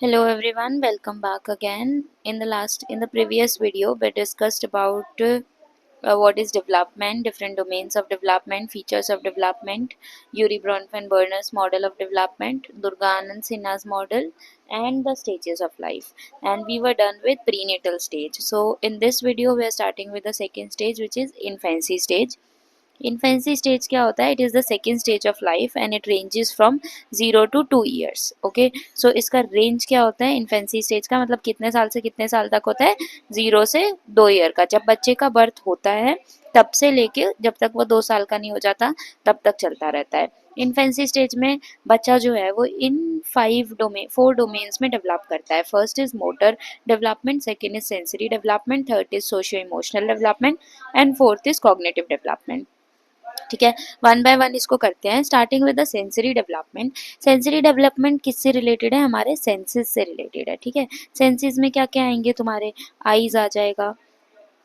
Hello everyone, welcome back again. In the previous video, we discussed about what is development, different domains of development, features of development, Yuri Bronfenbrenner's model of development, Durga Anand Sinha's model, and the stages of life. And we were done with prenatal stage. So in this video, we are starting with the second stage, which is infancy stage. Infancy stage क्या होता है? It is the second stage of life and it ranges from 0 to 2 years. Okay, so इसका range क्या होता है? Infancy stage का मतलब कितने साल से कितने साल तक होता है? 0 से 2 ईयर का. जब बच्चे का बर्थ होता है तब से लेके जब तक वो 2 साल का नहीं हो जाता तब तक चलता रहता है. इन्फेंसी स्टेज में बच्चा जो है वो इन 4 डोमेन्स में डेवलप करता है. First is motor development, second is sensory development, third is socio emotional development and fourth is cognitive development. ठीक है, वन बाय वन इसको करते हैं. Starting with the sensory development. Sensory development किससे रिलेटेड है? हमारे सेंसेस से रिलेटेड है. ठीक है, सेंसेस में क्या क्या आएंगे तुम्हारे? आईज आ जाएगा,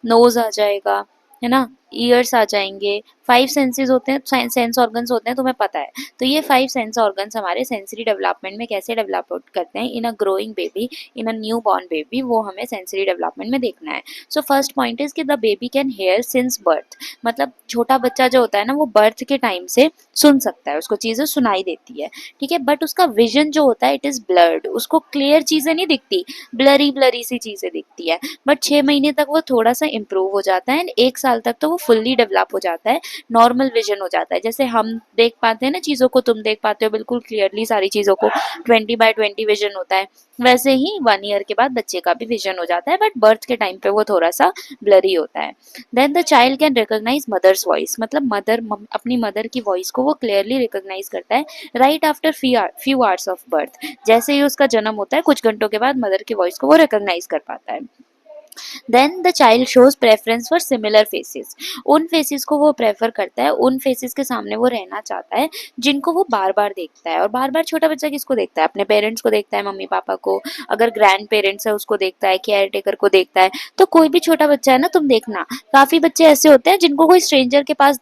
नोज आ जाएगा, है ना, ईयर्स आ जाएंगे. 5 सेंसेस होते हैं, सेंस ऑर्गन्स होते हैं, तुम्हें पता है. तो ये 5 सेंस ऑर्गन्स हमारे सेंसरी डेवलपमेंट में कैसे डेवलप करते हैं in a growing baby, in a newborn baby, वो हमें सेंसरी डेवलपमेंट में देखना है. सो फर्स्ट पॉइंट इज कि the baby can hear since birth. मतलब छोटा बच्चा जो होता है ना वो बर्थ के टाइम से सुन सकता है, उसको चीज़ें सुनाई देती है. ठीक है, बट उसका विजन जो होता है इट इज़ ब्लर्ड, उसको क्लियर चीज़ें नहीं दिखती, ब्लरी ब्लरी सी चीज़ें दिखती है. बट 6 महीने तक वो थोड़ा सा इम्प्रूव हो जाता है एंड 1 साल तक तो वो फुल्ली डेवलप हो जाता है, नॉर्मल विजन हो जाता है. जैसे हम देख पाते हैं ना चीज़ों को, तुम देख पाते हो बिल्कुल क्लियरली सारी चीज़ों को, 20/20 विजन होता है. वैसे ही 1 ईयर के बाद बच्चे का भी विजन हो जाता है, बट बर्थ के टाइम पे वो थोड़ा सा ब्लरी होता है. Then the child can recognise mother's voice. मतलब अपनी मदर की वॉइस को वो क्लियरली रिकॉग्नाइज करता है right after few hours of birth. जैसे ही उसका जन्म होता है कुछ घंटों के बाद मदर की वॉइस को वो रिकॉग्नाइज कर पाता है. Then the child shows preference for similar faces. उन फेसेस को वो प्रेफर करता है, उन फेसेस के सामने वो रहना चाहता है जिनको वो बार बार देखता है. और बार बार छोटा बच्चा किसको देखता है? अपने पेरेंट्स को देखता है, मम्मी पापा को. अगर ग्रैंड पेरेंट्स है उसको देखता है, केयर टेकर को देखता है. तो कोई भी छोटा बच्चा है ना, तुम देखना काफी बच्चे ऐसे होते हैं जिनको कोई स्ट्रेंजर के पास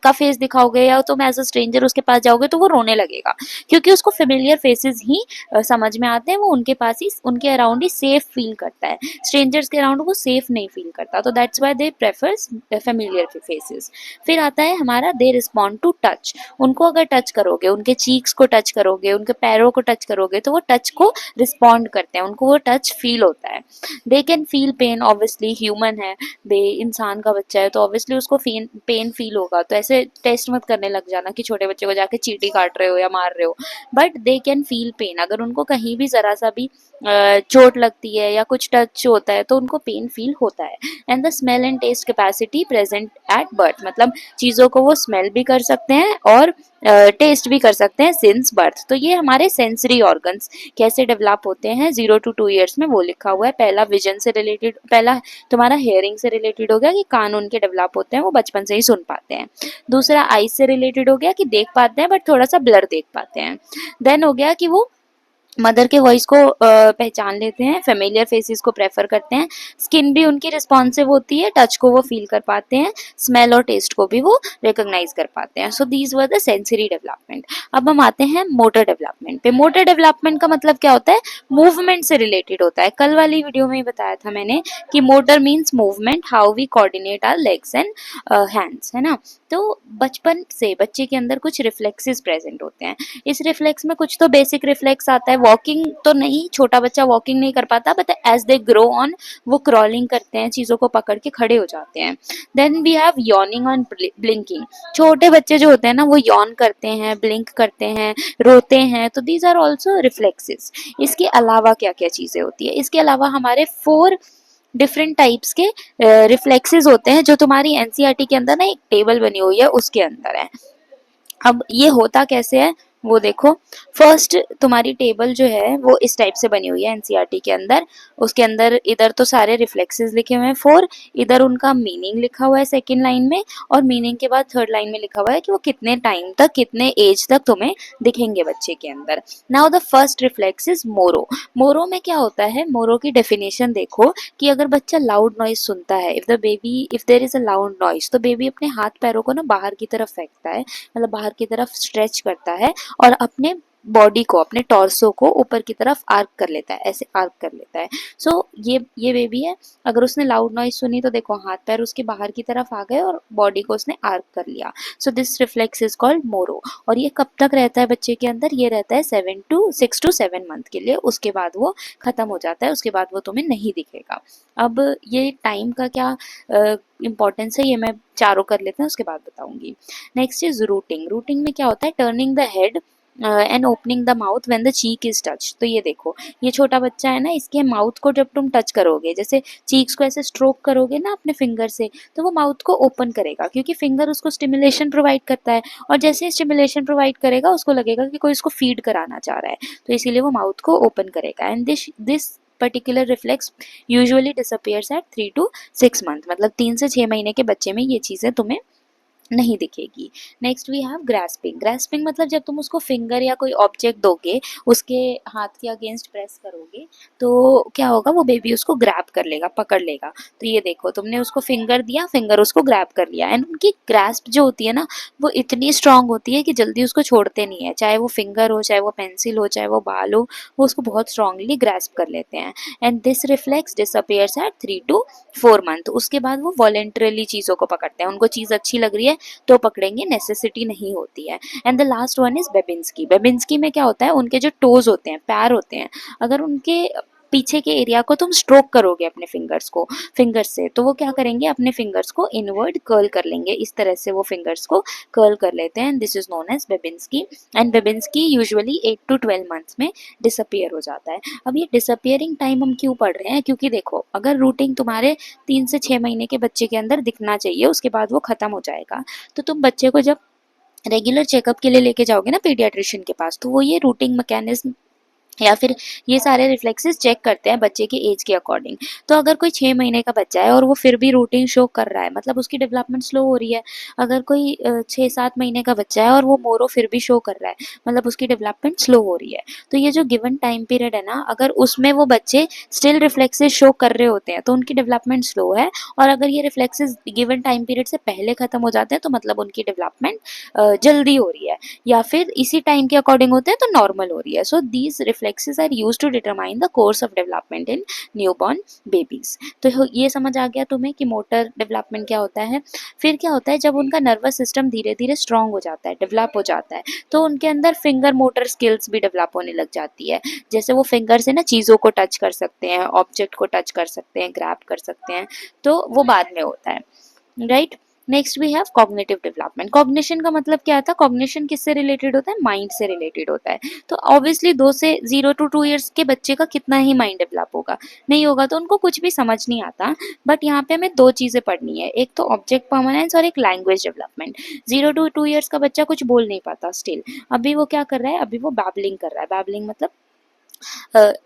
का फेस दिखाओगे या तुम एज अ स्ट्रेंजर उसके पास जाओगे तो वो रोने लगेगा, क्योंकि उसको फेमिलियर फेसेस ही समझ में आते हैं. वो उनके पास ही, उनके अराउंड ही सेफ फील करता है, स्ट्रेंजर्स के अराउंड वो सेफ नहीं फील करता. तो that's why they prefers familiar faces. फिर आता है हमारा दे रिस्पॉन्ड टू टच. उनको अगर टच करोगे, उनके चीक्स को टच करोगे, उनके पैरों को टच करोगे तो वो टच को रिस्पॉन्ड करते हैं, उनको वो टच फील होता है. They can feel pain, obviously human है, बे इंसान का बच्चा है तो ऑब्वियसली उसको पेन फील होगा. तो ऐसे टेस्ट मत करने लग जाना कि छोटे बच्चे को जाके चींटी काट रहे हो या मार रहे हो. But they can feel pain. अगर उनको कहीं भी जरा सा भी चोट लगती है या कुछ टच होता है तो उनको पेन फील होता है. And the smell and taste capacity present at birth. मतलब चीज़ों को वो स्मेल भी कर सकते हैं और टेस्ट भी कर सकते हैं सिंस बर्थ. तो ये हमारे सेंसरी ऑर्गन्स कैसे डेवलप होते हैं 0 to 2 years में वो लिखा हुआ है. पहला विजन से रिलेटेड, पहला तुम्हारा हेयरिंग से रिलेटेड हो गया कि कान उनके डेवलप होते हैं, वो बचपन से ही सुन पाते हैं. दूसरा आईज से रिलेटेड हो गया कि देख पाते हैं बट थोड़ा सा ब्लर देख पाते हैं. देन हो गया कि वो मदर के वॉइस को पहचान लेते हैं, फेमिलियर फेसेस को प्रेफर करते हैं, स्किन भी उनकी रिस्पॉन्सिव होती है, टच को वो फील कर पाते हैं, स्मेल और टेस्ट को भी वो रिकॉग्नाइज कर पाते हैं. So these were the sensory development. अब हम आते हैं मोटर डेवलपमेंट पे. मोटर डेवलपमेंट का मतलब क्या होता है? मूवमेंट से रिलेटेड होता है. कल वाली वीडियो में ही बताया था मैंने कि motor means movement, how we coordinate our legs and hands, है ना. तो बचपन से बच्चे के अंदर कुछ रिफ्लेक्सेस प्रेजेंट होते हैं. इस रिफ्लेक्स में कुछ तो बेसिक रिफ्लेक्स आता है. वॉकिंग तो नहीं, छोटा बच्चा वॉकिंग नहीं कर पाता, but as they grow on वो क्रॉलिंग करते हैं, चीज़ों को पकड़ के खड़े हो जाते हैं. Then we have yawning on blinking. छोटे बच्चे जो होते हैं ना वो यॉन करते हैं, ब्लिंक करते हैं, रोते हैं. तो दीज आर ऑल्सो रिफ्लेक्सेस. इसके अलावा क्या क्या चीज़ें होती है? इसके अलावा हमारे 4 डिफरेंट टाइप्स के रिफ्लेक्सेस होते हैं जो तुम्हारी एनसीईआरटी के अंदर ना एक टेबल बनी हुई है उसके अंदर है. अब ये होता कैसे है वो देखो. फर्स्ट तुम्हारी टेबल जो है वो इस टाइप से बनी हुई है एनसीईआरटी के अंदर. उसके अंदर इधर तो सारे रिफ्लेक्सेस लिखे हुए हैं 4, इधर उनका मीनिंग लिखा हुआ है सेकंड लाइन में, और मीनिंग के बाद थर्ड लाइन में लिखा हुआ है कि वो कितने टाइम तक, कितने एज तक तुम्हें दिखेंगे बच्चे के अंदर. Now the first reflex is मोरो. मोरो में क्या होता है? मोरो की डेफिनेशन देखो कि अगर बच्चा लाउड नॉइज सुनता है, if there is a loud noise, तो बेबी अपने हाथ पैरों को ना बाहर की तरफ फेंकता है, मतलब बाहर की तरफ स्ट्रेच करता है और अपने बॉडी को, अपने टॉर्सो को ऊपर की तरफ आर्क कर लेता है, ऐसे आर्क कर लेता है। सो ये बेबी है, अगर उसने लाउड नॉइज सुनी तो देखो हाथ पैर उसके बाहर की तरफ आ गए और बॉडी को उसने आर्क कर लिया। So this reflex is called मोरो। और ये कब तक रहता है बच्चे के अंदर? ये रहता है 6 to 7 मंथ के लिए, उसके बाद वो खत्म हो जाता है, उसके बाद वो तुम्हें नहीं दिखेगा। अब ये टाइम का क्या इम्पोर्टेंस है ये मैं चारों कर लेते हैं, उसके बाद बताऊंगी। Next is routing. रूटिंग में क्या होता है? Turning the head and opening the mouth when the cheek is touch. तो ये देखो, ये छोटा बच्चा है ना, इसके माउथ को जब तुम टच करोगे, जैसे चीक्स को ऐसे स्ट्रोक करोगे ना अपने फिंगर से, तो वो माउथ को ओपन करेगा, क्योंकि फिंगर उसको स्टिमुलेशन प्रोवाइड करता है, और जैसे ही स्टिमुलेशन प्रोवाइड करेगा उसको लगेगा कि कोई उसको फीड कराना चाह रहा है, तो इसीलिए वो माउथ को ओपन करेगा। And this particular reflex usually disappears at 3 to 6 month, मतलब 3 से 6 महीने के बच्चे में ये चीज़ें तुम्हें नहीं दिखेगी। Next we have grasping. Grasping मतलब जब तुम उसको फिंगर या कोई ऑब्जेक्ट दोगे, उसके हाथ के अगेंस्ट प्रेस करोगे, तो क्या होगा? वो बेबी उसको ग्रैब कर लेगा, पकड़ लेगा। तो ये देखो, तुमने उसको फिंगर दिया, फिंगर उसको ग्रैब कर लिया, एंड उनकी ग्रास्प जो होती है ना, वो इतनी स्ट्रांग होती है कि जल्दी उसको छोड़ते नहीं है, चाहे वो फिंगर हो, चाहे वो पेंसिल हो, चाहे वो बाल हो, वो उसको बहुत स्ट्रांगली ग्रास्प कर लेते हैं। And this reflex disappears at 3 to 4 month. उसके बाद वो वॉलेंटरली चीज़ों को पकड़ते हैं, उनको चीज़ अच्छी लग रही है तो पकड़ेंगे, नेसेसिटी नहीं होती है। And the last one is Babinski. Babinski में क्या होता है? उनके जो टोज होते हैं, पैर होते हैं, अगर उनके पीछे के एरिया को तुम स्ट्रोक करोगे अपने फिंगर से, तो वो क्या करेंगे? अपने फिंगर्स को इनवर्ड कर्ल कर लेंगे, इस तरह से वो फिंगर्स को कर्ल कर लेते हैं। This is known as Babinski. And Babinski usually 8 to 12 months में डिसअपियर हो जाता है। अब ये डिसअपियरिंग टाइम हम क्यों पढ़ रहे हैं? क्योंकि देखो, अगर रूटिंग तुम्हारे 3 से 6 महीने के बच्चे के अंदर दिखना चाहिए, उसके बाद वो खत्म हो जाएगा, तो तुम बच्चे को जब रेगुलर चेकअप के लिए लेके जाओगे ना पीडियाट्रिशियन के पास, तो वो ये रूटिंग मैकेनिज्म या फिर ये सारे रिफ्लेक्सेस चेक करते हैं बच्चे के एज के अकॉर्डिंग। तो अगर कोई 6 महीने का बच्चा है और वो फिर भी रूटीन शो कर रहा है, मतलब उसकी डेवलपमेंट स्लो हो रही है। अगर कोई 6-7 महीने का बच्चा है और वो मोरो फिर भी शो कर रहा है, मतलब उसकी डेवलपमेंट स्लो हो रही है। तो ये जो गिवन टाइम पीरियड है ना, अगर उसमें वो बच्चे स्टिल रिफ्लेक्सेस शो कर रहे होते हैं तो उनकी डेवलपमेंट स्लो है, और अगर ये रिफ्लेक्सेस गिवन टाइम पीरियड से पहले खत्म हो जाते हैं तो मतलब उनकी डेवलपमेंट जल्दी हो रही है, या फिर इसी टाइम के अकॉर्डिंग होते हैं तो नॉर्मल हो रही है। So these reflexes are used to determine the course of development in newborn babies. तो ये समझ आ गया तुम्हें कि मोटर डेवलपमेंट क्या होता है। फिर क्या होता है? जब उनका नर्वस सिस्टम धीरे धीरे स्ट्रांग हो जाता है, डेवलप हो जाता है, तो उनके अंदर फिंगर मोटर स्किल्स भी डेवलप होने लग जाती है। जैसे वो फिंगर से ना चीज़ों को टच कर सकते हैं, ऑब्जेक्ट को टच कर सकते हैं, ग्रैब कर सकते हैं, तो वो बाद में होता है, right. Next we have cognitive development. Cognition का मतलब क्या था? कॉग्निशन किससे रिलेटेड होता है? माइंड से रिलेटेड होता है। तो ऑब्वियसली 0 to 2 ईयर्स के बच्चे का कितना ही माइंड डेवलप होगा, नहीं होगा, तो उनको कुछ भी समझ नहीं आता। बट यहाँ पे हमें दो चीज़ें पढ़नी है, एक तो ऑब्जेक्ट परमानेंस और एक लैंग्वेज डेवलपमेंट। 0 to 2 ईयर्स का बच्चा कुछ बोल नहीं पाता स्टिल, अभी वो क्या कर रहा है? अभी वो बैबलिंग कर रहा है। बैबलिंग मतलब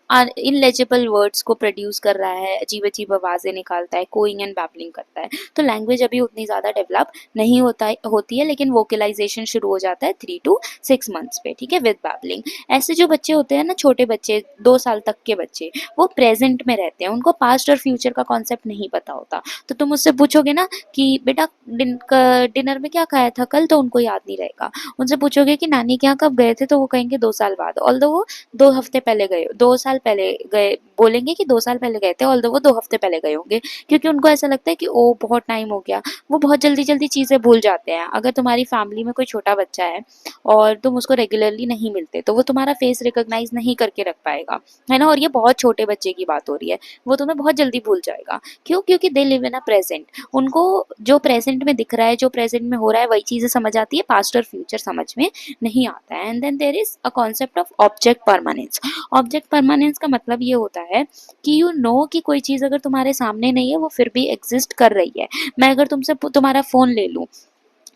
इनलेजिबल वर्ड्स को प्रोड्यूस कर रहा है, अजीब अजीब आवाज़ें निकालता है, कोइंग एंड बैबलिंग करता है। तो लैंग्वेज अभी उतनी ज़्यादा डेवलप नहीं होती है, लेकिन वोकलाइजेशन शुरू हो जाता है 3 to 6 मंथ्स पे, ठीक है, विद बैबलिंग। ऐसे जो बच्चे होते हैं ना, छोटे बच्चे, 2 साल तक के बच्चे, वो प्रेजेंट में रहते हैं, उनको पास्ट और फ्यूचर का कॉन्सेप्ट नहीं पता होता। तो तुम उससे पूछोगे ना कि बेटा डिनर में क्या खाया था कल, तो उनको याद नहीं रहेगा। उनसे पूछोगे कि नानी के यहाँ कब गए थे, तो वो कहेंगे 2 साल बाद, ऑल्दो वो 2 हफ्ते पहले गए, 2 साल पहले गए, बोलेंगे कि 2 साल पहले गए थे, ऑल्दो वो 2 हफ्ते पहले गए होंगे, क्योंकि उनको ऐसा लगता है कि ओ बहुत टाइम हो गया। वो बहुत जल्दी जल्दी चीज़ें भूल जाते हैं। अगर तुम्हारी फैमिली में कोई छोटा बच्चा है और तुम उसको रेगुलरली नहीं मिलते, तो वो तुम्हारा फेस रिकॉग्नाइज नहीं करके रख पाएगा, है ना। और ये बहुत छोटे बच्चे की बात हो रही है, वो तुम्हें बहुत जल्दी भूल जाएगा। क्यों? क्योंकि दे लिव इन अ प्रेजेंट। उनको जो प्रेजेंट में दिख रहा है, जो प्रेजेंट में हो रहा है, वही चीज़ें समझ आती है, पास्ट और फ्यूचर समझ में नहीं आता है। And then there is a concept of object permanence. Object permanence का मतलब ये होता है कि यू नो कि कोई चीज़ अगर तुम्हारे सामने नहीं है, वो फिर भी एग्जिस्ट कर रही है। मैं अगर तुमसे तुम्हारा फ़ोन ले लूँ,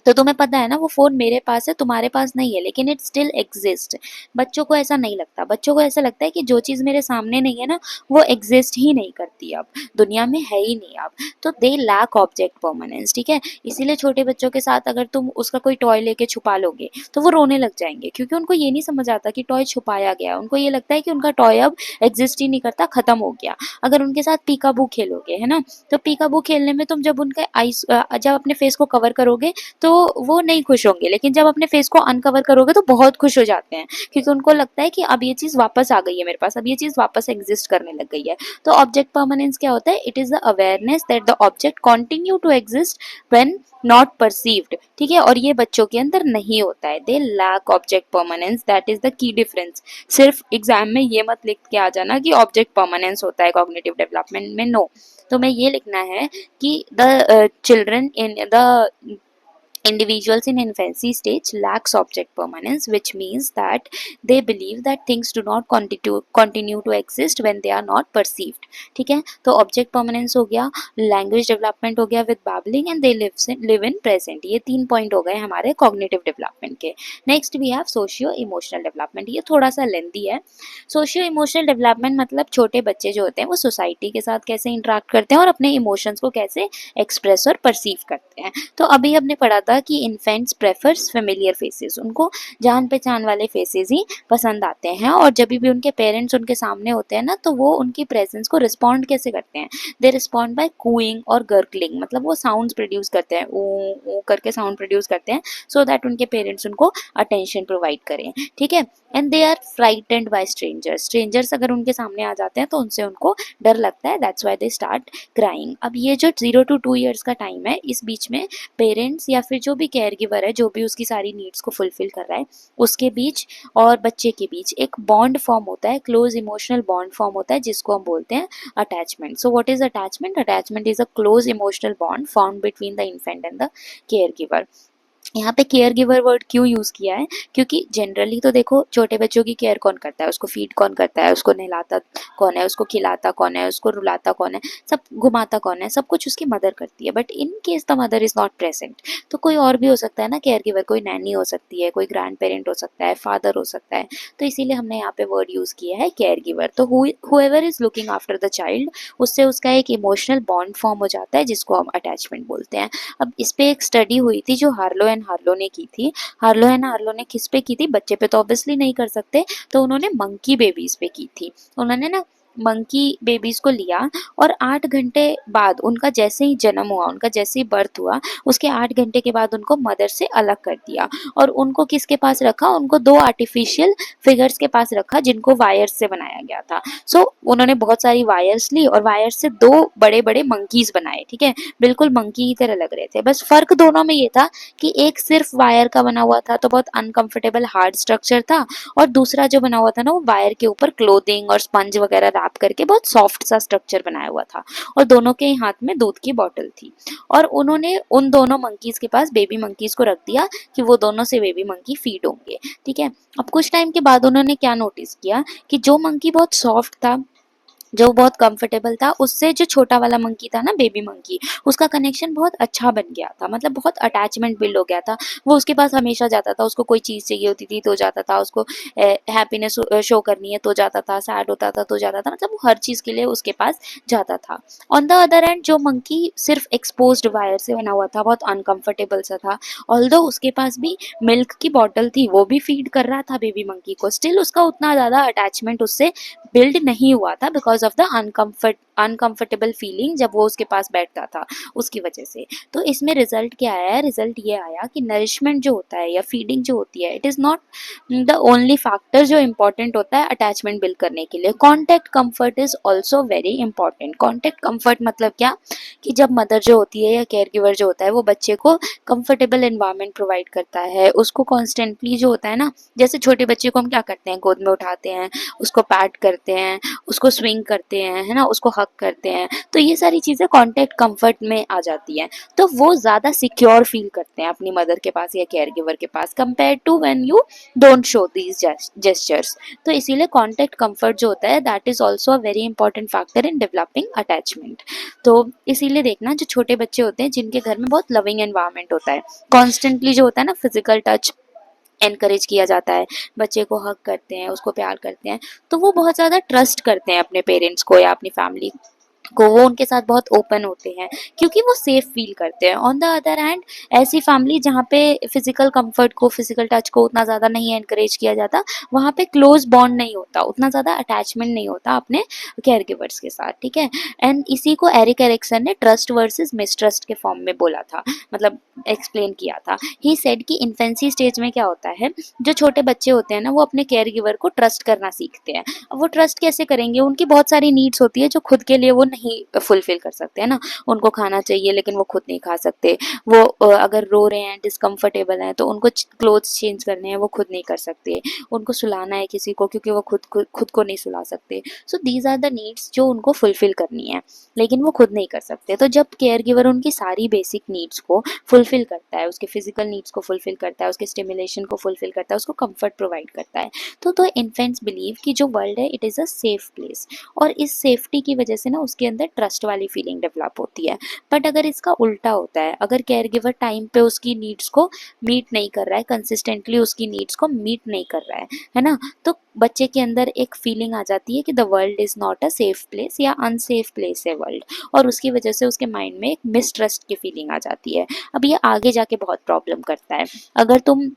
तो तुम्हें पता है ना, वो फोन मेरे पास है, तुम्हारे पास नहीं है, लेकिन इट स्टिल एग्जिस्ट। बच्चों को ऐसा नहीं लगता, बच्चों को ऐसा लगता है कि जो चीज़ मेरे सामने नहीं है ना, वो एग्जिस्ट ही नहीं करती, अब दुनिया में है ही नहीं अब। तो दे लैक ऑब्जेक्ट परमानेंस, ठीक है। इसीलिए छोटे बच्चों के साथ अगर तुम उसका कोई टॉय लेके छुपा लोगे, तो वो रोने लग जाएंगे, क्योंकि उनको ये नहीं समझ आता कि टॉय छुपाया गया। उनको ये लगता है कि उनका टॉय अब एग्जिस्ट ही नहीं करता, खत्म हो गया। अगर उनके साथ पीकाबू खेलोगे, है ना, तो पीकाबू खेलने में तुम जब उनके आईज जब अपने फेस को कवर करोगे, तो तो वो नहीं खुश होंगे, लेकिन जब अपने फेस को अनकवर करोगे तो बहुत खुश हो जाते हैं, क्योंकि उनको लगता है कि अब ये चीज़ वापस आ गई है मेरे पास, अब ये चीज़ वापस एग्जिस्ट करने लग गई है। तो ऑब्जेक्ट परमानेंस क्या होता है? It is the awareness that the object continue to exist when not perceived, ठीक है, और ये बच्चों के अंदर नहीं होता है। They lack object permanence, that is the key difference. सिर्फ एग्जाम में ये मत लिख के आ जाना कि ऑब्जेक्ट परमानेंस होता है कॉग्निटिव डेवलपमेंट में, नो। तो मैं ये लिखना है कि the children in the individuals in infancy stage lacks object permanence, which means that they believe that things do not continue to exist when they are not perceived, ठीक है। तो ऑब्जेक्ट परमानेंस हो गया, लैंग्वेज डेवलपमेंट हो गया with babbling, and they live in present. ये 3 point हो गए हमारे कॉग्निटिव डेवलपमेंट के। Next we have socio emotional development. ये थोड़ा सा लेंथी है। सोशियो इमोशनल डेवलपमेंट मतलब छोटे बच्चे जो होते हैं वो सोसाइटी के साथ कैसे इंटरेक्ट करते हैं और अपने इमोशंस को कैसे एक्सप्रेस और परसीव करते हैं। तो अभी हमने पढ़ा था कि इन्फेंट्स प्रेफर्स फेमिलियर फेसेस, उनको जान पहचान वाले फेसेस ही पसंद आते हैं, और जब भी उनके पेरेंट्स उनके सामने होते हैं ना, तो वो उनकी प्रेजेंस को रिस्पॉन्ड कैसे करते हैं? दे रिस्पॉन्ड बाय कूइंग और गर्कलिंग, मतलब वो साउंड्स प्रोड्यूस करते हैं, ओ करके साउंड प्रोड्यूस करते हैं, सो दैट उनके पेरेंट्स उनको अटेंशन प्रोवाइड करें, ठीक है। And they are frightened by strangers, strangers अगर उनके सामने आ जाते हैं तो उनसे उनको डर लगता है, that's why they start crying. अब ये जो 0 to 2 ईयर्स का टाइम है, इस बीच में पेरेंट्स या फिर जो भी केयर गिवर है, जो भी उसकी सारी नीड्स को फुलफिल कर रहा है, उसके बीच और बच्चे के बीच एक बॉन्ड फॉर्म होता है, क्लोज इमोशनल बॉन्ड फॉर्म होता है, जिसको हम बोलते हैं attachment. So what is attachment? Attachment is a close emotional bond form between the infant and the care giver. यहाँ पे केयर गिवर वर्ड क्यों यूज किया है? क्योंकि जनरली तो देखो, छोटे बच्चों की केयर कौन करता है? उसको फीड कौन करता है? उसको नहलाता कौन है? उसको खिलाता कौन है? उसको रुलाता कौन है? सब घुमाता कौन है? सब कुछ उसकी मदर करती है। But in case the mother is not present, तो कोई और भी हो सकता है ना केयर गिवर, कोई नैनी हो सकती है, कोई ग्रैंड पेरेंट हो सकता है, फादर हो सकता है। तो इसीलिए हमने यहाँ पे वर्ड यूज किया है केयर गिवर। तो whoever is looking after the child, उससे उसका एक इमोशनल बॉन्ड फॉर्म हो जाता है, जिसको हम अटैचमेंट बोलते हैं। अब इस पे एक स्टडी हुई थी जो हार्लो एंड हार्लो ने की थी। हार्लो एंड हार्लो ने किस पे की थी? बच्चे पे तो ऑब्वियसली नहीं कर सकते, तो उन्होंने मंकी बेबीज पे की थी। उन्होंने ना मंकी बेबीज को लिया, और 8 घंटे बाद उनका जैसे ही जन्म हुआ, उनका जैसे ही बर्थ हुआ, उसके 8 घंटे के बाद उनको मदर से अलग कर दिया, और उनको किसके पास रखा? उनको 2 आर्टिफिशियल फिगर्स के पास रखा, जिनको वायर्स से बनाया गया था। सो उन्होंने बहुत सारी वायर्स ली और वायर्स से 2 बड़े बड़े मंकीज बनाए, ठीक है, बिल्कुल मंकी की तरह लग रहे थे। बस फर्क दोनों में ये था कि एक सिर्फ वायर का बना हुआ था, तो बहुत अनकंफर्टेबल हार्ड स्ट्रक्चर था, और दूसरा जो बना हुआ था ना, वो वायर के ऊपर क्लोथिंग और स्पंज वगैरह रैप करके बहुत सॉफ्ट सा स्ट्रक्चर बनाया हुआ था, और दोनों के हाथ में दूध की बॉटल थी। और उन्होंने उन दोनों मंकीज के पास बेबी मंकीज को रख दिया कि वो दोनों से बेबी मंकी फीड होंगे, ठीक है। अब कुछ टाइम के बाद उन्होंने क्या नोटिस किया कि जो मंकी बहुत सॉफ्ट था, जो बहुत कंफर्टेबल था, उससे जो छोटा वाला मंकी था ना, बेबी मंकी, उसका कनेक्शन बहुत अच्छा बन गया था, मतलब बहुत अटैचमेंट बिल्ड हो गया था। वो उसके पास हमेशा जाता था, उसको कोई चीज़ चाहिए होती थी तो जाता था, उसको हैप्पीनेस शो करनी है तो जाता था, सैड होता था तो जाता था, मतलब वो हर चीज़ के लिए उसके पास जाता था। ऑन द अदर एंड जो मंकी सिर्फ एक्सपोज्ड वायर से बना हुआ था, बहुत अनकंफर्टेबल सा था, ऑल्दो उसके पास भी मिल्क की बॉटल थी, वो भी फीड कर रहा था बेबी मंकी को, स्टिल उसका उतना ज़्यादा अटैचमेंट उससे बिल्ड नहीं हुआ था, because of the uncomfortable feeling जब वो उसके पास बैठता था, उसकी वजह से। तो इसमें रिजल्ट क्या आया? रिजल्ट ये आया कि नरिशमेंट जो होता है या फीडिंग जो होती है, it is not the only factor जो इंपॉर्टेंट होता है अटैचमेंट बिल्ड करने के लिए। Contact comfort is also very important. Contact comfort मतलब क्या? कि जब मदर जो होती है या केयर गिवर जो होता है, वो बच्चे को कंफर्टेबल एनवायरनमेंट प्रोवाइड करता है, उसको कॉन्स्टेंटली जो होता है ना, जैसे छोटे बच्चे को हम क्या करते हैं? गोद में उठाते हैं, उसको पैट करते हैं, उसको स्विंग करते हैं, है ना, उसको हक करते हैं, तो ये सारी चीज़ें कॉन्टेक्ट कंफर्ट में आ जाती हैं। तो वो ज़्यादा सिक्योर फील करते हैं अपनी मदर के पास या केयर गिवर के पास, compare to when you don't show these gestures. तो इसीलिए कॉन्टेक्ट कंफर्ट जो होता है, that is also a very important factor in developing attachment. तो इसीलिए देखना, जो छोटे बच्चे होते हैं जिनके घर में बहुत लविंग एनवायरनमेंट होता है, कॉन्स्टेंटली जो होता है ना फिजिकल टच एनकरेज किया जाता है, बच्चे को हक करते हैं, उसको प्यार करते हैं, तो वो बहुत ज़्यादा ट्रस्ट करते हैं अपने पेरेंट्स को या अपनी फैमिली को, वो उनके साथ बहुत ओपन होते हैं क्योंकि वो सेफ फील करते हैं। ऑन द अदर हैंड ऐसी फैमिली जहाँ पे फिजिकल कंफर्ट को, फिजिकल टच को उतना ज़्यादा नहीं एनकरेज किया जाता, वहाँ पे क्लोज बॉन्ड नहीं होता, उतना ज़्यादा अटैचमेंट नहीं होता अपने केयर गिवर्स के साथ, ठीक है। एंड इसी को एरिक एरिक्सन ने ट्रस्ट वर्सेस मिसट्रस्ट के फॉर्म में बोला था, मतलब एक्सप्लेन किया था। ही सेड कि इन्फेंसी स्टेज में क्या होता है, जो छोटे बच्चे होते हैं ना, वो अपने केयर गिवर को ट्रस्ट करना सीखते हैं। अब वो ट्रस्ट कैसे करेंगे, उनकी बहुत सारी नीड्स होती है जो खुद के लिए वो नहीं फुलफिल कर सकते हैं ना। उनको खाना चाहिए लेकिन वो खुद नहीं खा सकते, वो अगर रो रहे हैं, डिस्कम्फर्टेबल हैं, तो उनको क्लोथ्स चेंज करने हैं, वो खुद नहीं कर सकते। उनको सुलाना है किसी को क्योंकि वो खुद को नहीं सुला सकते। So these are the needs जो उनको फुलफिल करनी है, लेकिन वो खुद नहीं कर सकते। तो जब केयर गिवर उनकी सारी बेसिक नीड्स को फुलफिल करता है, उसके फिजिकल नीड्स को फुलफिल करता है, उसके स्टिमुलेशन को फुलफिल करता है, उसको कंफर्ट प्रोवाइड करता है, तो इन्फेंट्स बिलीव कि जो वर्ल्ड है it is a safe place, और इस सेफ्टी की वजह से ना उसके अंदर ट्रस्ट वाली फीलिंग डेवलप होती है। बट अगर इसका उल्टा होता है, अगर केयर गिवर टाइम पे उसकी नीड्स को मीट नहीं कर रहा है, कंसिस्टेंटली उसकी नीड्स को मीट नहीं कर रहा है ना, तो बच्चे के अंदर एक फीलिंग आ जाती है कि the world is not a safe place या अनसेफ प्लेस है वर्ल्ड, और उसकी वजह से उसके माइंड में एक मिसट्रस्ट की फीलिंग आ जाती है। अब ये आगे जाके बहुत प्रॉब्लम करता है। अगर तुम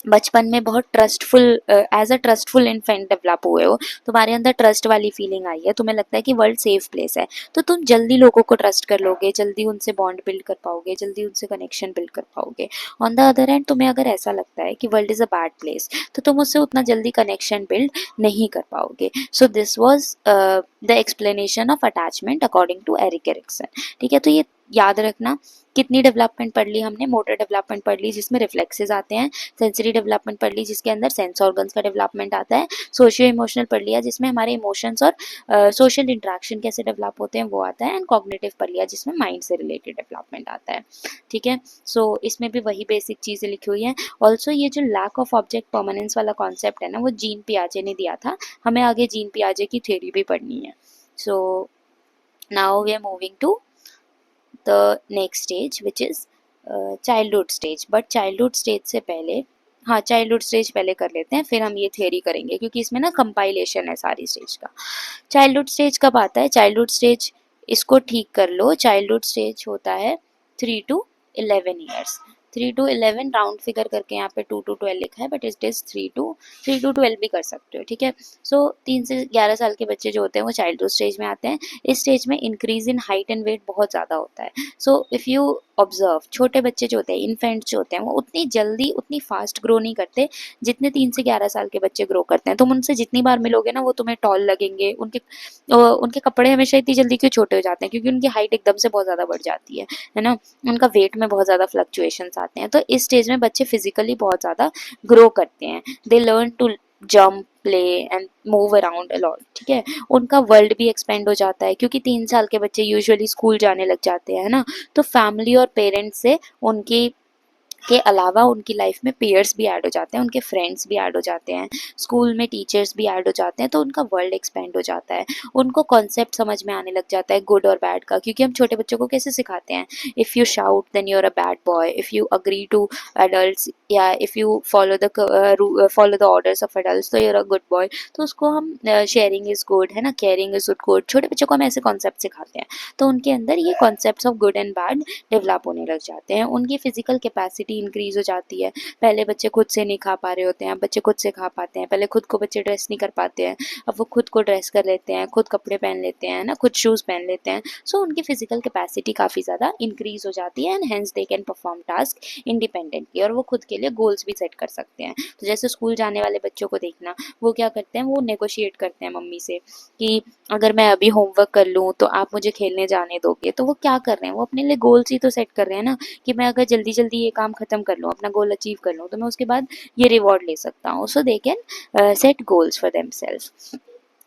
बचपन में बहुत trustful, as a trustful infant develop हुए हो, तुम्हारे अंदर ट्रस्ट वाली फीलिंग आई है, तुम्हें लगता है कि वर्ल्ड सेफ प्लेस है, तो तुम जल्दी लोगों को ट्रस्ट कर लोगे, जल्दी उनसे बॉन्ड बिल्ड कर पाओगे, जल्दी उनसे कनेक्शन बिल्ड कर पाओगे। ऑन द अदर हैंड तुम्हें अगर ऐसा लगता है कि world is a bad place, तो तुम उससे उतना जल्दी कनेक्शन बिल्ड नहीं कर पाओगे। So this was the explanation of attachment according to Erik Erikson, ठीक है। तो ये याद रखना, कितनी डेवलपमेंट पढ़ ली हमने, मोटर डेवलपमेंट पढ़ ली जिसमें रिफ्लेक्सेस आते हैं, सेंसरी डेवलपमेंट पढ़ ली जिसके अंदर सेंस ऑर्गन्स का डेवलपमेंट आता है, सोशियो इमोशनल पढ़ लिया जिसमें हमारे इमोशंस और सोशल इंटरेक्शन कैसे डेवलप होते हैं वो आता है, एंड कॉग्निटिव पढ़ लिया जिसमें माइंड से रिलेटेड डेवलपमेंट आता है, ठीक है। सो इसमें भी वही बेसिक चीज़ें लिखी हुई हैं। ऑल्सो ये जो लैक ऑफ ऑब्जेक्ट परमानेंस वाला कॉन्सेप्ट है ना, वो जीन पियाजे ने दिया था, हमें आगे जीन पियाजे की थ्योरी भी पढ़नी है। So now we are moving to the next stage which is childhood stage. But childhood stage से पहले, हाँ चाइल्डहुड स्टेज पहले कर लेते हैं, फिर हम ये थियरी करेंगे क्योंकि इसमें ना कंपाइलेशन है सारी स्टेज का। चाइल्डहुड स्टेज कब आता है, चाइल्डहुड स्टेज, इसको ठीक कर लो, चाइल्डहुड स्टेज होता है 3 to 11 years. 3 to 11 round figure करके यहाँ पे 2 to 12 लिखा है, बट इट इज़ 3 to 12 भी कर सकते हो, ठीक है। सो 3 से 11 साल के बच्चे जो होते हैं वो चाइल्डहुड स्टेज में आते हैं। इस स्टेज में increase in height and weight बहुत ज़्यादा होता है। सो इफ़ यू ऑब्जर्व, छोटे बच्चे जो होते हैं, इन्फेंट्स जो होते हैं, वो उतनी जल्दी उतनी फास्ट ग्रो नहीं करते जितने 3 से 11 साल के बच्चे ग्रो करते हैं। तुम उनसे जितनी बार मिलोगे ना वो तुम्हें टॉल लगेंगे, उनके कपड़े हमेशा इतनी जल्दी क्यों छोटे हो जाते हैं, क्योंकि उनकी हाइट एकदम से बहुत ज़्यादा बढ़ जाती है ना, उनका वेट में बहुत ज़्यादा फ्लक्चुएशंस आते हैं। तो इस स्टेज में बच्चे फिजिकली बहुत ज़्यादा ग्रो करते हैं, they learn to jump, play and move around a lot, ठीक है। उनका वर्ल्ड भी एक्सपेंड हो जाता है क्योंकि 3 साल के बच्चे यूजुअली स्कूल जाने लग जाते हैं ना, तो फैमिली और पेरेंट्स से उनकी के अलावा उनकी लाइफ में पेयर्स भी ऐड हो जाते हैं, उनके फ्रेंड्स भी ऐड हो जाते हैं, स्कूल में टीचर्स भी ऐड हो जाते हैं, तो उनका वर्ल्ड एक्सपेंड हो जाता है। उनको कॉन्सेप्ट समझ में आने लग जाता है गुड और बैड का, क्योंकि हम छोटे बच्चों को कैसे सिखाते हैं, if you shout then you are a bad boy, if you agree to adults या if you follow the orders of adults तो you are a good boy. तो उसको हम शेयरिंग इज़ गुड, है ना, केयरिंग इज़ गुड, छोटे बच्चों को हम ऐसे कॉन्सेप्ट सिखाते हैं, तो उनके अंदर ये concept of good and bad develop होने लग जाते हैं। उनकी फिजिकल कैपेसिटी इंक्रीज हो जाती है। पहले बच्चे खुद से नहीं खा पा रहे होते हैं, अब बच्चे खुद से खा पाते हैं। पहले खुद को बच्चे ड्रेस नहीं कर पाते हैं, अब वो खुद को ड्रेस कर लेते हैं, खुद कपड़े पहन लेते हैं ना, खुद शूज़ पहन लेते हैं। सो उनकी फिजिकल कैपेसिटी काफ़ी ज़्यादा इंक्रीज हो जाती है, and hence they can perform task independently, और वो खुद के लिए गोल्स भी सेट कर सकते हैं। तो जैसे स्कूल जाने वाले बच्चों को देखना, वो क्या करते हैं, वो नेगोशिएट करते हैं मम्मी से कि अगर मैं अभी होमवर्क कर लूँ तो आप मुझे खेलने जाने दोगे। तो वो क्या कर रहे हैं, वो अपने लिए गोल्स ही तो सेट कर रहे हैं ना, कि मैं अगर जल्दी जल्दी ये काम खत्म कर लूँ, अपना गोल अचीव कर लूँ, तो मैं उसके बाद ये रिवॉर्ड ले सकता हूँ। So they can set goals for themselves.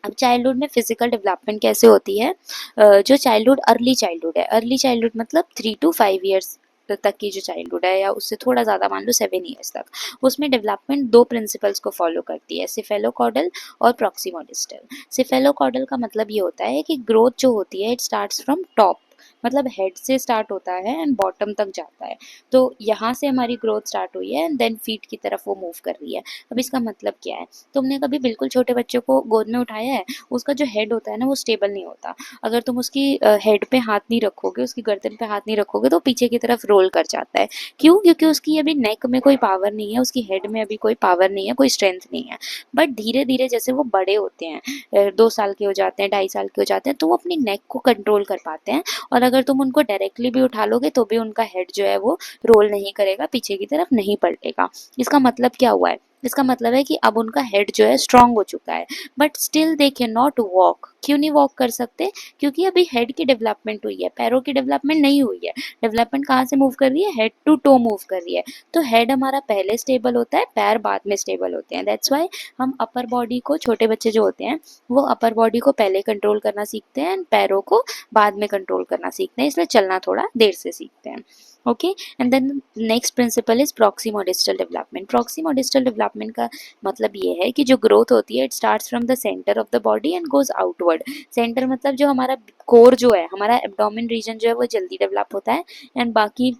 अब चाइल्डहुड में फिजिकल डेवलपमेंट कैसे होती है, जो चाइल्डहुड अर्ली चाइल्डहुड मतलब 3 to 5 ईयर्स तक की जो चाइल्डहुड है, या उससे थोड़ा ज़्यादा मान लो 7 ईयर्स तक, उसमें डेवलपमेंट 2 प्रिंसिपल्स को फॉलो करती है, सिफेलोकॉडल और प्रॉक्सिमोडिस्टल। सिफेलोकॉडल का मतलब ये होता है कि ग्रोथ जो होती है इट स्टार्ट्स फ्रॉम टॉप, मतलब हेड से स्टार्ट होता है एंड बॉटम तक जाता है। तो यहाँ से हमारी ग्रोथ स्टार्ट हुई है एंड देन फीट की तरफ वो मूव कर रही है। अब इसका मतलब क्या है, तुमने कभी बिल्कुल छोटे बच्चे को गोद में उठाया है, उसका जो हेड होता है ना वो स्टेबल नहीं होता। अगर तुम उसकी हेड पे हाथ नहीं रखोगे, उसकी गर्दन पे हाथ नहीं रखोगे तो पीछे की तरफ रोल कर जाता है। क्यों? क्योंकि उसकी अभी नेक में कोई पावर नहीं है, उसकी हेड में अभी कोई पावर नहीं है, कोई स्ट्रेंथ नहीं है। बट धीरे धीरे जैसे वो बड़े होते हैं, 2 साल के हो जाते हैं, 2.5 साल के हो जाते हैं, तो वो अपनी नेक को कंट्रोल कर पाते हैं। और अगर तुम उनको डायरेक्टली भी उठा लोगे तो भी उनका हेड जो है वो रोल नहीं करेगा, पीछे की तरफ नहीं पलटेगा। इसका मतलब क्या हुआ है? इसका मतलब है कि अब उनका हेड जो है स्ट्रांग हो चुका है, but still they can not walk. क्यों नहीं वॉक कर सकते? क्योंकि अभी हेड की डेवलपमेंट हुई है, पैरों की डेवलपमेंट नहीं हुई है। डेवलपमेंट कहाँ से मूव कर रही है? हेड टू टो मूव कर रही है। तो हेड हमारा पहले स्टेबल होता है, पैर बाद में स्टेबल होते हैं। दैट्स वाई हम अपर बॉडी को, छोटे बच्चे जो होते हैं वो अपर बॉडी को पहले कंट्रोल करना सीखते हैं एंड पैरों को बाद में कंट्रोल करना सीखते हैं, इसलिए चलना थोड़ा देर से सीखते हैं। Okay, and then next principle is proximodistal development. Proximodistal development का मतलब ये है कि जो ग्रोथ होती है it starts from the centre of the body and goes outward. Centre मतलब जो हमारा कोर जो है, हमारा एब्डोमेन रीजन जो है वो जल्दी डेवलप होता है एंड बाकी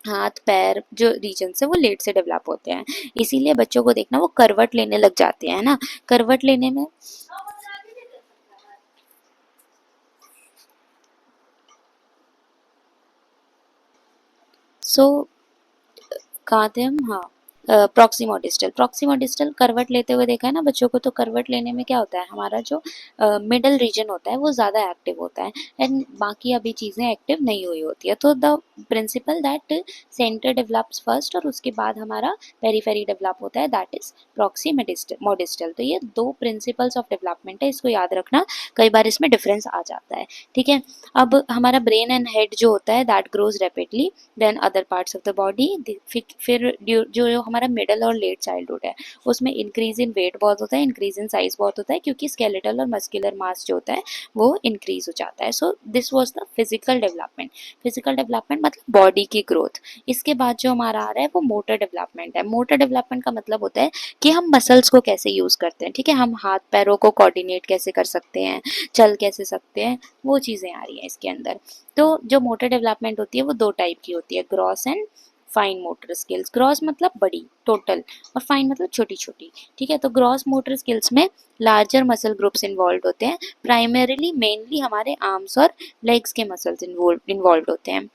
हाथ पैर जो रीजन है वो लेट से डेवलप होते हैं। इसीलिए बच्चों को देखना वो करवट लेने लग जाते हैं ना, करवट लेने में। सो कहाँ थे हम? हाँ, प्रॉक्सिमोडिस्टल। प्रॉक्सिमोडिस्टल करवट लेते हुए देखा है ना बच्चों को, तो करवट लेने में क्या होता है, हमारा जो मिडल रीजन होता है वो ज़्यादा एक्टिव होता है एंड बाकी अभी चीज़ें एक्टिव नहीं हुई होती है। तो the principal that centre develops first और उसके बाद हमारा पेरीफेरी डेवलप होता है, दैट इज प्रॉक्सिमोडिस्टल। तो ये दो प्रिंसिपल्स ऑफ डेवलपमेंट है, इसको याद रखना, कई बार इसमें डिफरेंस आ जाता है। ठीक है, अब हमारा ब्रेन एंड हेड जो होता है that grows rapidly then other parts of the body. फिर जो हमारा मिडल और लेट चाइल्डहुड है उसमें इंक्रीज इन वेट बहुत होता है, इंक्रीज इन साइज बहुत होता है, क्योंकि स्केलेटल और मस्कुलर मास जो होता है वो इंक्रीज हो जाता है। So this was the physical development. Physical development मतलब बॉडी की ग्रोथ। इसके बाद जो हमारा आ रहा है वो मोटर डेवलपमेंट है। मोटर डेवलपमेंट का मतलब होता है कि हम मसल्स को कैसे यूज करते हैं। ठीक है, हम हाथ पैरों को कोऑर्डिनेट कैसे कर सकते हैं, चल कैसे सकते हैं, वो चीज़ें आ रही हैं इसके अंदर। तो जो मोटर डेवलपमेंट होती है वो दो टाइप की होती है, gross and fine motor skills. Gross मतलब बड़ी, टोटल, और फाइन मतलब छोटी छोटी। ठीक है, तो ग्रॉस मोटर स्किल्स में लार्जर मसल ग्रुप्स इन्वॉल्व होते हैं, प्राइमरीली मेनली हमारे आर्म्स और लेग्स के मसल्स इन्वॉल्व होते हैं।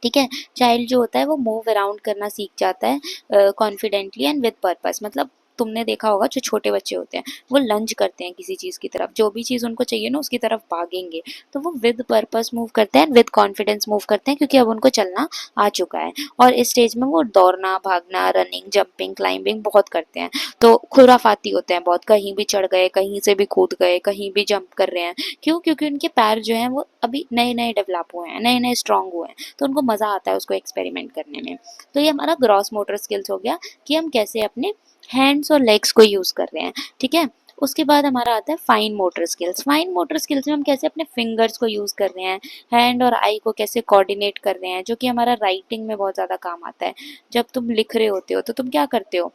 ठीक है, चाइल्ड जो होता है वो मूव अराउंड करना सीख जाता है कॉन्फिडेंटली एंड विद पर्पस। मतलब तुमने देखा होगा जो छोटे बच्चे होते हैं वो लंज करते हैं किसी चीज़ की तरफ, जो भी चीज़ उनको चाहिए ना उसकी तरफ भागेंगे। तो वो विद पर्पस मूव करते हैं, विद कॉन्फिडेंस मूव करते हैं, क्योंकि अब उनको चलना आ चुका है। और इस स्टेज में वो दौड़ना, भागना, रनिंग, जंपिंग, क्लाइंबिंग बहुत करते हैं। तो खुराफाती होते हैं बहुत, कहीं भी चढ़ गए, कहीं से भी कूद गए, कहीं भी जंप कर रहे हैं। क्यों? क्योंकि उनके पैर जो हैं वो अभी नए नए डेवलप हुए हैं, नए नए स्ट्रांग हुए हैं, तो उनको मज़ा आता है उसको एक्सपेरिमेंट करने में। तो ये हमारा ग्रॉस मोटर स्किल्स हो गया कि हम कैसे अपने हैंड्स और लेग्स को यूज़ कर रहे हैं। ठीक है, उसके बाद हमारा आता है fine motor skills. Fine motor skills में हम कैसे अपने फिंगर्स को यूज़ कर रहे हैं, हैंड और आई को कैसे कोऑर्डिनेट कर रहे हैं, जो कि हमारा राइटिंग में बहुत ज़्यादा काम आता है। जब तुम लिख रहे होते हो तो तुम क्या करते हो,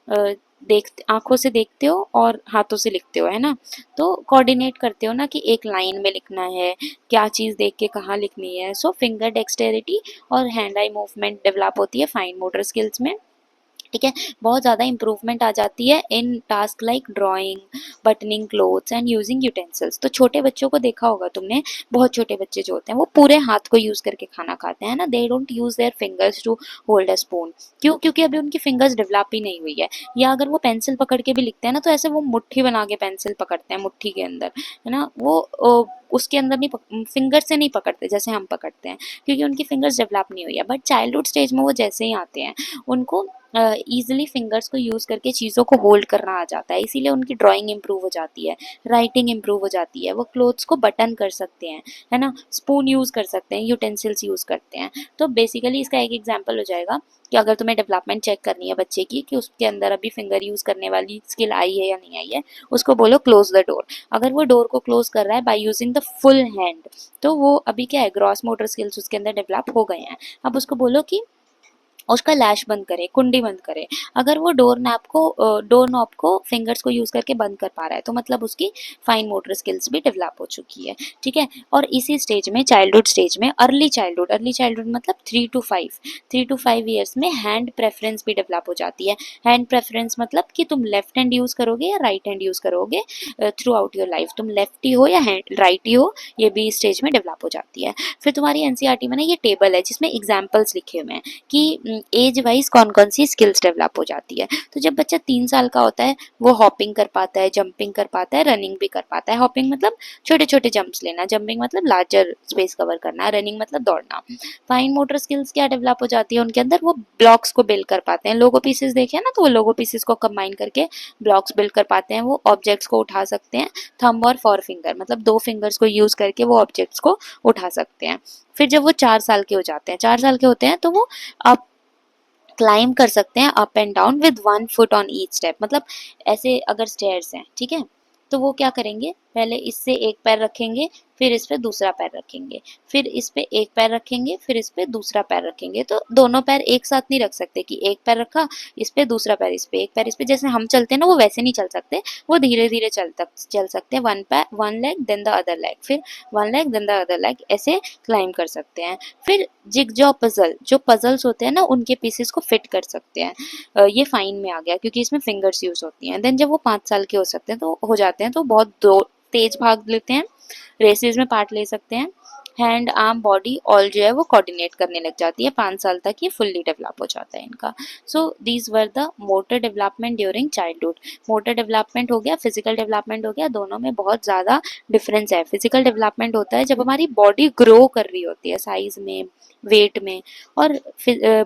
देख आंखों से देखते हो और हाथों से लिखते हो, है ना। तो कोऑर्डिनेट करते हो ना कि एक लाइन में लिखना है, क्या चीज़ देख के कहाँ लिखनी है। सो फिंगर डेक्सटेरिटी और हैंड आई मूवमेंट डेवलप होती है फाइन मोटर स्किल्स में। ठीक है, बहुत ज़्यादा इंप्रूवमेंट आ जाती है in task like drawing, buttoning clothes and using utensils. तो छोटे बच्चों को देखा होगा तुमने, बहुत छोटे बच्चे जो होते हैं वो पूरे हाथ को यूज़ करके खाना खाते हैं ना, they don't use their fingers to hold a spoon. क्यों? क्योंकि अभी उनकी फिंगर्स डेवलप ही नहीं हुई है। या अगर वो पेंसिल पकड़ के भी लिखते हैं ना तो ऐसे वो मुट्ठी बना के पेंसिल पकड़ते हैं, मुट्ठी के अंदर, है ना। वो उसके अंदर नहीं, फिंगर से नहीं पकड़ते जैसे हम पकड़ते हैं, क्योंकि उनकी फिंगर्स डेवलप नहीं हुई है। बट चाइल्डहुड स्टेज में वो जैसे ही आते हैं उनको ईजिली फिंगर्स को यूज़ करके चीज़ों को होल्ड करना आ जाता है, इसीलिए उनकी ड्राइंग इंप्रूव हो जाती है, राइटिंग इंप्रूव हो जाती है, वो क्लोथ्स को बटन कर सकते हैं, है ना, स्पून यूज़ कर सकते हैं, यूटेंसिल्स यूज़ करते हैं। तो बेसिकली इसका एक एग्जांपल हो जाएगा कि अगर तुम्हें डेवलपमेंट चेक करनी है बच्चे की कि उसके अंदर अभी फिंगर यूज़ करने वाली स्किल आई है या नहीं आई है, उसको बोलो क्लोज द डोर। अगर वो डोर को क्लोज कर रहा है by using the full hand, तो वो अभी क्या है, ग्रॉस मोटर स्किल्स उसके अंदर डेवलप हो गए हैं। अब उसको बोलो कि उसका लैश बंद करे, कुंडी बंद करे। अगर वो डोर नॉब को फिंगर्स को यूज करके बंद कर पा रहा है तो मतलब उसकी फाइन मोटर स्किल्स भी डेवलप हो चुकी है, ठीक है। और इसी स्टेज में, चाइल्डहुड स्टेज में, अर्ली चाइल्डहुड मतलब 3 to 5 ईयर्स में हैंड प्रेफरेंस भी डेवलप हो जाती है। हैंड प्रेफरेंस मतलब कि तुम लेफ्ट हैंड यूज करोगे या राइट हैंड यूज करोगे थ्रू आउट योर लाइफ, तुम लेफ्टी हो या राइटी हो, ये भी स्टेज में डेवलप हो जाती है। फिर तुम्हारी एनसीईआरटी में ना ये टेबल है जिसमें एग्जाम्पल्स लिखे हुए हैं कि एज वाइज कौन कौन सी स्किल्स डेवलप हो जाती है। तो जब बच्चा 3 साल का होता है वो हॉपिंग कर पाता है, जंपिंग कर पाता है, रनिंग भी कर पाता है। हॉपिंग मतलब छोटे छोटे जंप्स लेना, जंपिंग मतलब लार्जर स्पेस कवर करना, रनिंग मतलब दौड़ना। फाइन मोटर स्किल्स क्या डेवलप हो जाती है उनके अंदर, वो ब्लॉक्स को बिल्ड कर पाते हैं। लोगो पीसेस देखे ना, तो वो लोगो पीसेस को कंबाइन करके ब्लॉक्स बिल्ड कर पाते हैं। वो ऑब्जेक्ट्स को उठा सकते हैं, थंब और फोर फिंगर मतलब 2 फिंगर्स को यूज करके वो ऑब्जेक्ट्स को उठा सकते हैं। फिर जब वो 4 साल के हो जाते हैं, 4 साल के होते हैं तो वो अप क्लाइम कर सकते हैं up and down with 1 foot on each step. मतलब ऐसे अगर स्टेयर्स हैं, ठीक है, तो वो क्या करेंगे, पहले इससे एक पैर रखेंगे, फिर इस पे दूसरा पैर रखेंगे, फिर इस पे एक पैर रखेंगे, फिर इस पे दूसरा पैर रखेंगे। तो दोनों पैर एक साथ नहीं रख सकते कि एक पैर रखा इस पे, दूसरा पैर इस पे, एक पैर इस पे। जैसे हम चलते हैं ना, वो वैसे नहीं चल सकते, वो धीरे धीरे चल सकते हैं। One leg then the other leg, फिर one leg then the other leg, ऐसे क्लाइम कर सकते हैं। फिर जिगजॉ पजल, जो पजल्स होते हैं ना उनके पीसेस को फिट कर सकते हैं। ये फाइन में आ गया क्योंकि इसमें फिंगर्स यूज होती हैं। देन जब वो 5 साल के हो सकते हैं तो हो जाते हैं तो बहुत दो तेज भाग लेते हैं, रेसेस में पार्ट ले सकते हैं। हैंड आर्म बॉडी ऑल जो है वो कोऑर्डिनेट करने लग जाती है। 5 साल तक ये फुल्ली डेवलप हो जाता है इनका। So these were the motor development during childhood. Motor development हो गया, फिजिकल डेवलपमेंट हो गया, दोनों में बहुत ज़्यादा डिफरेंस है। फिजिकल डेवलपमेंट होता है जब हमारी बॉडी ग्रो कर रही होती है साइज में, वेट में। और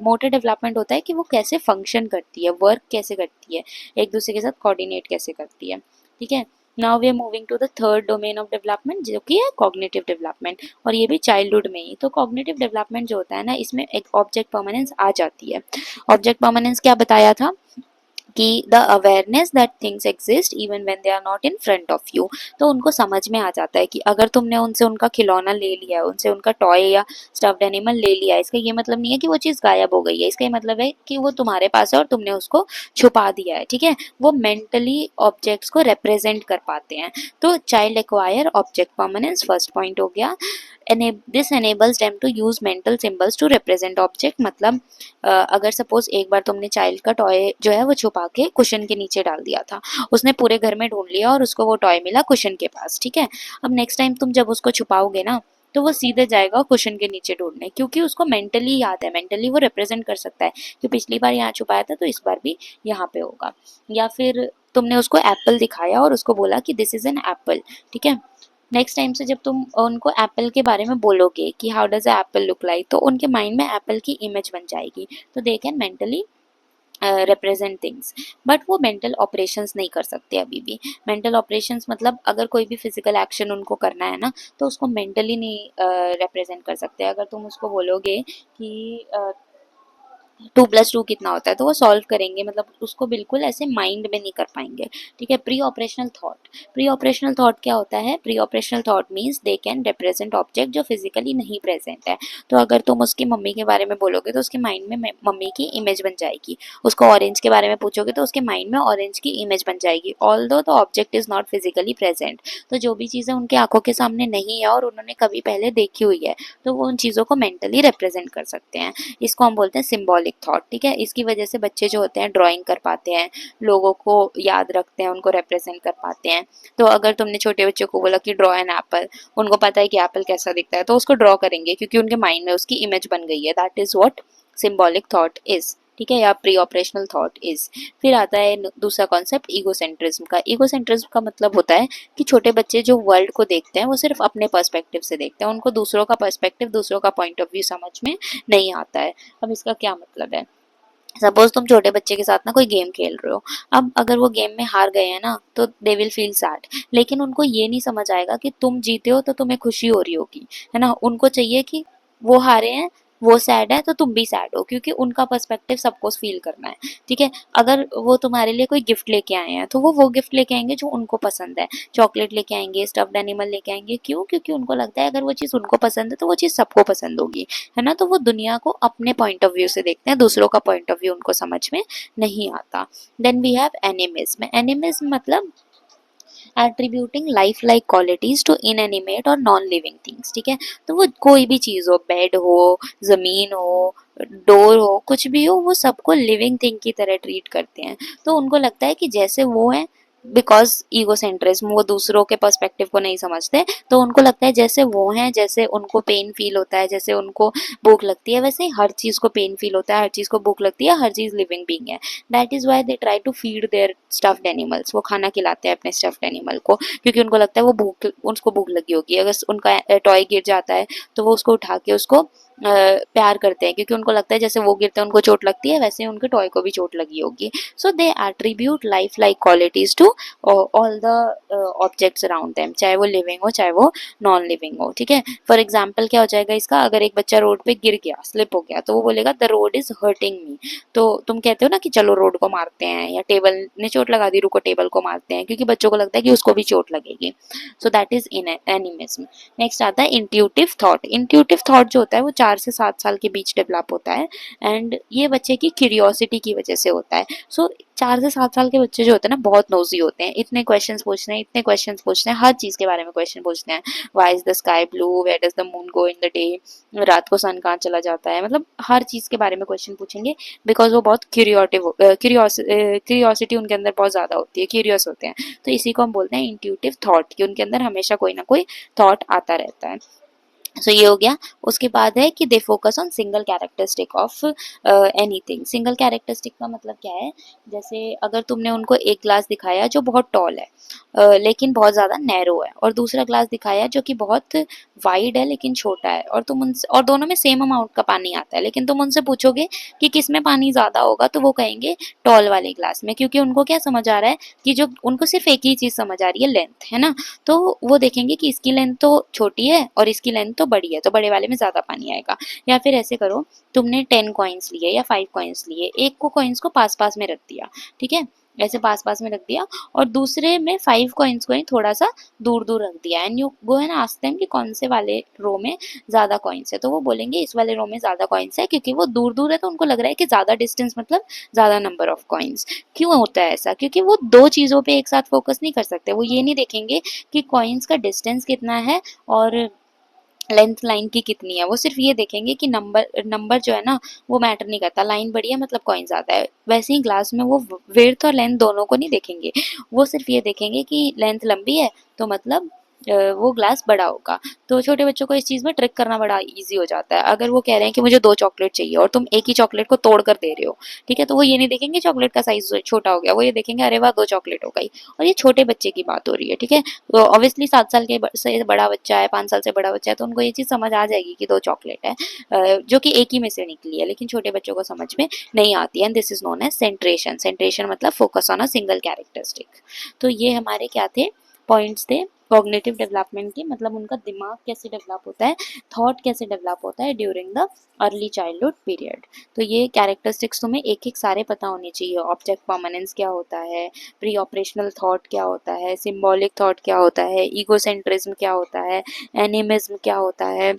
मोटर डेवलपमेंट होता है कि वो कैसे फंक्शन करती है, वर्क कैसे करती है, एक दूसरे के साथ कोऑर्डिनेट कैसे करती है, ठीक है। Now we are moving to the third domain of development जो कि है कॉग्निटिव डेवलपमेंट, और ये भी चाइल्डहुड में ही। तो कॉग्निटिव डेवलपमेंट जो होता है ना, इसमें एक ऑब्जेक्ट परमानेंस आ जाती है। ऑब्जेक्ट परमानेंस क्या बताया था कि the awareness that things exist even when they are not in front of you. तो उनको समझ में आ जाता है कि अगर तुमने उनसे उनका खिलौना ले लिया है, उनसे उनका टॉय या स्टफ्ड एनिमल ले लिया है, इसका ये मतलब नहीं है कि वो चीज़ गायब हो गई है। इसका ये मतलब है कि वो तुम्हारे पास है और तुमने उसको छुपा दिया है, ठीक है। वो मेंटली ऑब्जेक्ट्स को रिप्रेजेंट कर पाते हैं। तो child acquire object permanence first point हो गया। This enables them to use mental symbols to represent object। मतलब अगर सपोज एक बार तुमने चाइल्ड का टॉय जो है वो छुपा के कुशन के नीचे डाल दिया था, उसने पूरे घर में ढूंढ लिया और उसको वो टॉय मिला कुशन के पास, ठीक है। अब नेक्स्ट टाइम तुम जब उसको छुपाओगे ना, तो वो सीधे जाएगा कुशन के नीचे ढूंढने, क्योंकि उसको मेंटली याद है, मेंटली वो रिप्रेजेंट कर सकता है कि पिछली बार यहाँ छुपाया था तो इस बार भी यहाँ पे होगा। या फिर तुमने उसको एप्पल दिखाया और उसको बोला कि दिस इज एन एप्पल, ठीक है। नेक्स्ट टाइम से जब तुम उनको एप्पल के बारे में बोलोगे कि how does Apple look like, तो उनके माइंड में एप्पल की इमेज बन जाएगी। तो they can mentally represent things. But वो मेंटल ऑपरेशंस नहीं कर सकते अभी भी। मेंटल ऑपरेशंस मतलब अगर कोई भी फिजिकल एक्शन उनको करना है ना, तो उसको मेंटली नहीं रिप्रेजेंट कर सकते। अगर तुम उसको बोलोगे कि 2+2 कितना होता है, तो वो सॉल्व करेंगे, मतलब उसको बिल्कुल ऐसे माइंड में नहीं कर पाएंगे, ठीक है। Pre operational thought, pre operational thought क्या होता है, pre operational thought means they can represent object जो फिजिकली नहीं प्रेजेंट है। तो अगर तुम उसकी मम्मी के बारे में बोलोगे तो उसके माइंड में मम्मी की इमेज बन जाएगी। उसको ऑरेंज के बारे में पूछोगे तो उसके माइंड में ऑरेंज की इमेज बन जाएगी, although the object is not physically present. तो जो भी चीज़ें उनके आंखों के सामने नहीं है और उन्होंने कभी पहले देखी हुई है, तो वो उन चीज़ों को मेंटली रिप्रेजेंट कर सकते हैं। इसको हम बोलते हैं सिंबॉलिक थॉट, ठीक है। इसकी वजह से बच्चे जो होते हैं ड्राइंग कर पाते हैं, लोगों को याद रखते हैं, उनको रिप्रेजेंट कर पाते हैं। तो अगर तुमने छोटे बच्चों को बोला कि ड्रॉ एन एप्पल, उनको पता है कि एप्पल कैसा दिखता है, तो उसको ड्रॉ करेंगे क्योंकि उनके माइंड में उसकी इमेज बन गई है। That is what symbolic thought is, ठीक है, या प्री ऑपरेशनल थॉट इज। फिर आता है दूसरा कॉन्सेप्ट ईगोसेंट्रिज्म का। ईगोसेंट्रिज्म का मतलब होता है कि छोटे बच्चे जो वर्ल्ड को देखते हैं वो सिर्फ अपने पर्सपेक्टिव से देखते हैं, उनको दूसरों का पर्सपेक्टिव, दूसरों का पॉइंट ऑफ व्यू समझ में नहीं आता है। अब इसका क्या मतलब है, सपोज तुम छोटे बच्चे के साथ ना कोई गेम खेल रहे हो, अब अगर वो गेम में हार गए हैं ना तो दे विल फील सैड, लेकिन उनको ये नहीं समझ आएगा कि तुम जीते हो तो तुम्हें खुशी हो रही होगी, है ना। उनको चाहिए कि वो हारे हैं वो सैड है तो तुम भी सैड हो, क्योंकि उनका पर्सपेक्टिव सबको फील करना है, ठीक है। अगर वो तुम्हारे लिए कोई गिफ्ट लेके आए हैं तो वो गिफ्ट लेके आएंगे जो उनको पसंद है, चॉकलेट लेके आएंगे, स्टफ्ड एनिमल लेके आएंगे, क्यों? क्योंकि उनको लगता है अगर वो चीज़ उनको पसंद है तो वो चीज़ सबको पसंद होगी, है ना। तो वो दुनिया को अपने पॉइंट ऑफ व्यू से देखते हैं, दूसरों का पॉइंट ऑफ व्यू उनको समझ में नहीं आता। Then we have animism. Animism मतलब attributing life like qualities to inanimate और नॉन लिविंग थिंग्स, ठीक है। तो वो कोई भी चीज हो, बेड हो, जमीन हो, डोर हो, कुछ भी हो, वो सबको लिविंग थिंग की तरह ट्रीट करते हैं। तो उनको लगता है कि जैसे वो है, बिकॉज ईगोसेंट्रिज्म, वो दूसरों के पर्सपेक्टिव को नहीं समझते, तो उनको लगता है जैसे वो हैं, जैसे उनको पेन फील होता है, जैसे उनको भूख लगती है, वैसे ही हर चीज को पेन फील होता है, हर चीज को भूख लगती है, हर चीज लिविंग बीइंग है। That is why they try to feed their stuffed animals. वो खाना खिलाते हैं अपने स्टफ्ड एनिमल को, क्योंकि उनको लगता है वो उसको भूख लगी होगी। अगर उनका टॉय गिर जाता है तो वो उसको उठा के उसको प्यार करते हैं, क्योंकि उनको लगता है जैसे वो गिरते हैं उनको चोट लगती है, वैसे ही उनके टॉय को भी चोट लगी होगी। So they attribute life like qualities to all the objects around them, चाहे वो लिविंग हो चाहे वो नॉन लिविंग हो, ठीक है। फॉर एग्जाम्पल क्या हो जाएगा इसका, अगर एक बच्चा रोड पे गिर गया, स्लिप हो गया, तो वो बोलेगा द रोड इज हर्टिंग मी। तो तुम कहते हो ना कि चलो रोड को मारते हैं, या टेबल ने चोट लगा दी, रुको टेबल को मारते हैं, क्योंकि बच्चों को लगता है कि उसको भी चोट लगेगी। So that is in animism. Next आता है इंट्यूटिव थॉट। इंट्यूटिव थॉट जो होता है वो 4 से 7 साल के बीच डेवलप होता है, एंड ये बच्चे की क्यूरियोसिटी की वजह से होता है। सो 4 से 7 साल के बच्चे जो होते हैं ना, बहुत नोजी होते हैं, इतने क्वेश्चंस पूछते हैं, इतने क्वेश्चंस पूछते हैं, हर चीज के बारे में क्वेश्चन पूछते हैं। Why is the sky blue, where does the moon go in the day, रात को सन कहाँ चला जाता है, मतलब हर चीज के बारे में क्वेश्चन पूछेंगे, बिकॉज वो बहुत क्यूरियोसिटी उनके अंदर बहुत ज्यादा होती है, क्यूरियस होते हैं। तो इसी को हम बोलते हैं इंट्यूटिव थॉट, कि उनके अंदर हमेशा कोई ना कोई थॉट आता रहता है। सो ये हो गया। उसके बाद है कि they focus on single characteristic of anything. Single characteristic का मतलब क्या है, जैसे अगर तुमने उनको एक ग्लास दिखाया जो बहुत टॉल है, लेकिन बहुत ज़्यादा नैरो है, और दूसरा ग्लास दिखाया जो कि बहुत वाइड है लेकिन छोटा है, और तुम उनसे, और दोनों में सेम अमाउंट का पानी आता है, लेकिन तुम उनसे पूछोगे कि किस में पानी ज़्यादा होगा, तो वो कहेंगे टॉल वाले ग्लास में, क्योंकि उनको क्या समझ आ रहा है कि जो उनको सिर्फ एक ही चीज़ समझ आ रही है, लेंथ, है ना। तो वो देखेंगे कि इसकी लेंथ तो छोटी है और इसकी लेंथ तो बड़ी है, तो बड़े वाले में ज़्यादा पानी आएगा। या फिर ऐसे करो, तुमने 10 कॉइन्स लिए या 5 कॉइन्स लिए, एक को कॉइन्स को पास पास में रख दिया, ठीक है, ऐसे पास पास में रख दिया, और दूसरे में 5 कॉइन्स को ही थोड़ा सा दूर दूर रख दिया, and you go and ask them कि कौन से वाले रो में ज़्यादा कॉइन्स है, तो वो बोलेंगे इस वाले रो में ज़्यादा कॉइन्स है, क्योंकि वो दूर दूर है, तो उनको लग रहा है कि ज़्यादा डिस्टेंस मतलब ज़्यादा नंबर ऑफ कॉइन्स। क्यों होता है ऐसा? क्योंकि वो दो चीज़ों पे एक साथ फोकस नहीं कर सकते। वो ये नहीं देखेंगे कि कॉइन्स का डिस्टेंस कितना है और लेंथ लाइन की कितनी है, वो सिर्फ ये देखेंगे कि नंबर नंबर जो है ना वो मैटर नहीं करता, लाइन बड़ी है मतलब कॉइन ज़्यादा है। वैसे ही ग्लास में वो विड्थ और लेंथ दोनों को नहीं देखेंगे, वो सिर्फ ये देखेंगे कि लेंथ लंबी है तो मतलब वो ग्लास बड़ा होगा। तो छोटे बच्चों को इस चीज़ में ट्रिक करना बड़ा इजी हो जाता है। अगर वो कह रहे हैं कि मुझे 2 चॉकलेट चाहिए और तुम एक ही चॉकलेट को तोड़ कर दे रहे हो, ठीक है, तो वो ये नहीं देखेंगे चॉकलेट का साइज छोटा हो गया, वो ये देखेंगे अरे वाह 2 चॉकलेट हो गई। और ये छोटे बच्चे की बात हो रही है, ठीक है। तो ऑब्वियसली 7 साल के से बड़ा बच्चा है, 5 साल से बड़ा बच्चा है, तो उनको ये चीज़ समझ आ जाएगी कि 2 चॉकलेट है, जो कि एक ही में से निकली है, लेकिन छोटे बच्चों को समझ में नहीं आती है। And this is known as centration. Centration मतलब focus on a single characteristic. तो ये हमारे क्या थे, पॉइंट्स थे कॉग्निटिव डेवलपमेंट के, मतलब उनका दिमाग कैसे डेवलप होता है, थॉट कैसे डेवलप होता है during the early childhood period. तो ये कैरेक्टरिस्टिक्स तुम्हें एक एक सारे पता होने चाहिए। ऑब्जेक्ट परमानेंस क्या होता है, प्री ऑपरेशनल थॉट क्या होता है, सिंबॉलिक थॉट क्या होता है, ईगोसेंट्रिज्म क्या होता है, एनिमिज्म क्या होता है,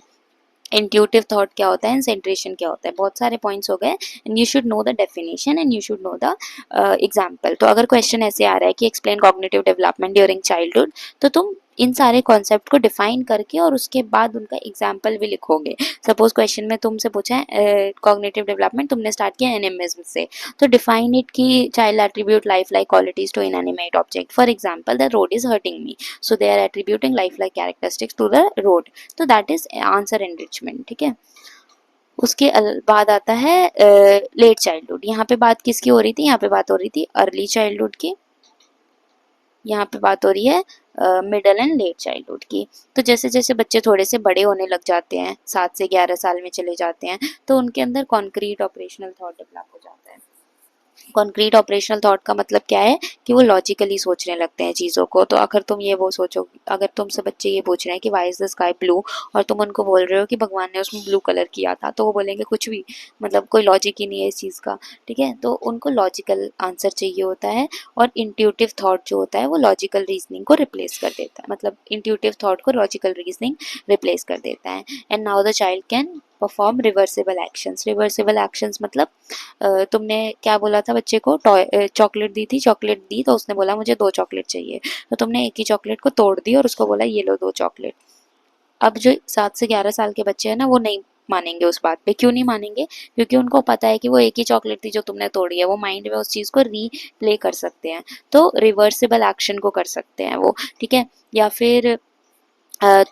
इंट्यूटिव थॉट क्या होता है, एंड सेंट्रेशन क्या होता है। बहुत सारे पॉइंट्स हो गए, and you should know the definition and you should know the example. तो अगर क्वेश्चन ऐसे आ रहा है कि explain cognitive development during childhood, तो तुम इन सारे कॉन्सेप्ट को डिफाइन करके और उसके बाद उनका एग्जाम्पल भी लिखोगे। सपोज क्वेश्चन में तुमसे पूछा है कॉग्निटिव डेवलपमेंट, तुमने स्टार्ट किया एनिमिज्म से, तो डिफाइन इट कि child attribute life like qualities to inanimate object. For example the road is hurting me, so they are attributing life like characteristics to the road, तो that is answer enrichment, ठीक है। उसके बाद आता है late childhood. यहाँ पे बात किसकी हो रही थी, यहाँ पे बात हो रही थी अर्ली चाइल्डहुड की, यहाँ पे बात हो रही है मिडल एंड लेट चाइल्डहुड की। तो जैसे जैसे बच्चे थोड़े से बड़े होने लग जाते हैं, 7 से 11 साल में चले जाते हैं, तो उनके अंदर कॉन्क्रीट ऑपरेशनल थॉट डेवलप हो जाता है। कॉन्क्रीट ऑपरेशनल थॉट का मतलब क्या है कि वो लॉजिकली सोचने लगते हैं चीज़ों को। तो अगर तुम ये वो सोचो, अगर तुमसे बच्चे ये पूछ रहे हैं कि why is the sky blue, और तुम उनको बोल रहे हो कि भगवान ने उसमें ब्लू कलर किया था, तो वो बोलेंगे कुछ भी, मतलब कोई लॉजिक ही नहीं है इस चीज़ का। ठीक है, तो उनको लॉजिकल आंसर चाहिए होता है, और इंट्यूटिव थॉट जो होता है वो लॉजिकल रीजनिंग को रिप्लेस कर देता है, मतलब इंट्यूटिव थॉट को लॉजिकल रीजनिंग रिप्लेस कर देता है। And now the child can perform reversible actions. Reversible actions मतलब तुमने क्या बोला था बच्चे को, टॉय चॉकलेट दी थी, चॉकलेट दी तो उसने बोला मुझे 2 चॉकलेट चाहिए, तो तुमने एक ही चॉकलेट को तोड़ दी और उसको बोला ये लो 2 चॉकलेट। अब जो 7 से 11 साल के बच्चे हैं ना, वो नहीं मानेंगे उस बात पे। क्यों नहीं मानेंगे? क्योंकि उनको पता है कि वो एक ही चॉकलेट थी जो तुमने तोड़ी है, वो माइंड में उस चीज़ को रीप्ले कर सकते हैं, तो रिवर्सिबल एक्शन को कर सकते हैं वो। ठीक है, या फिर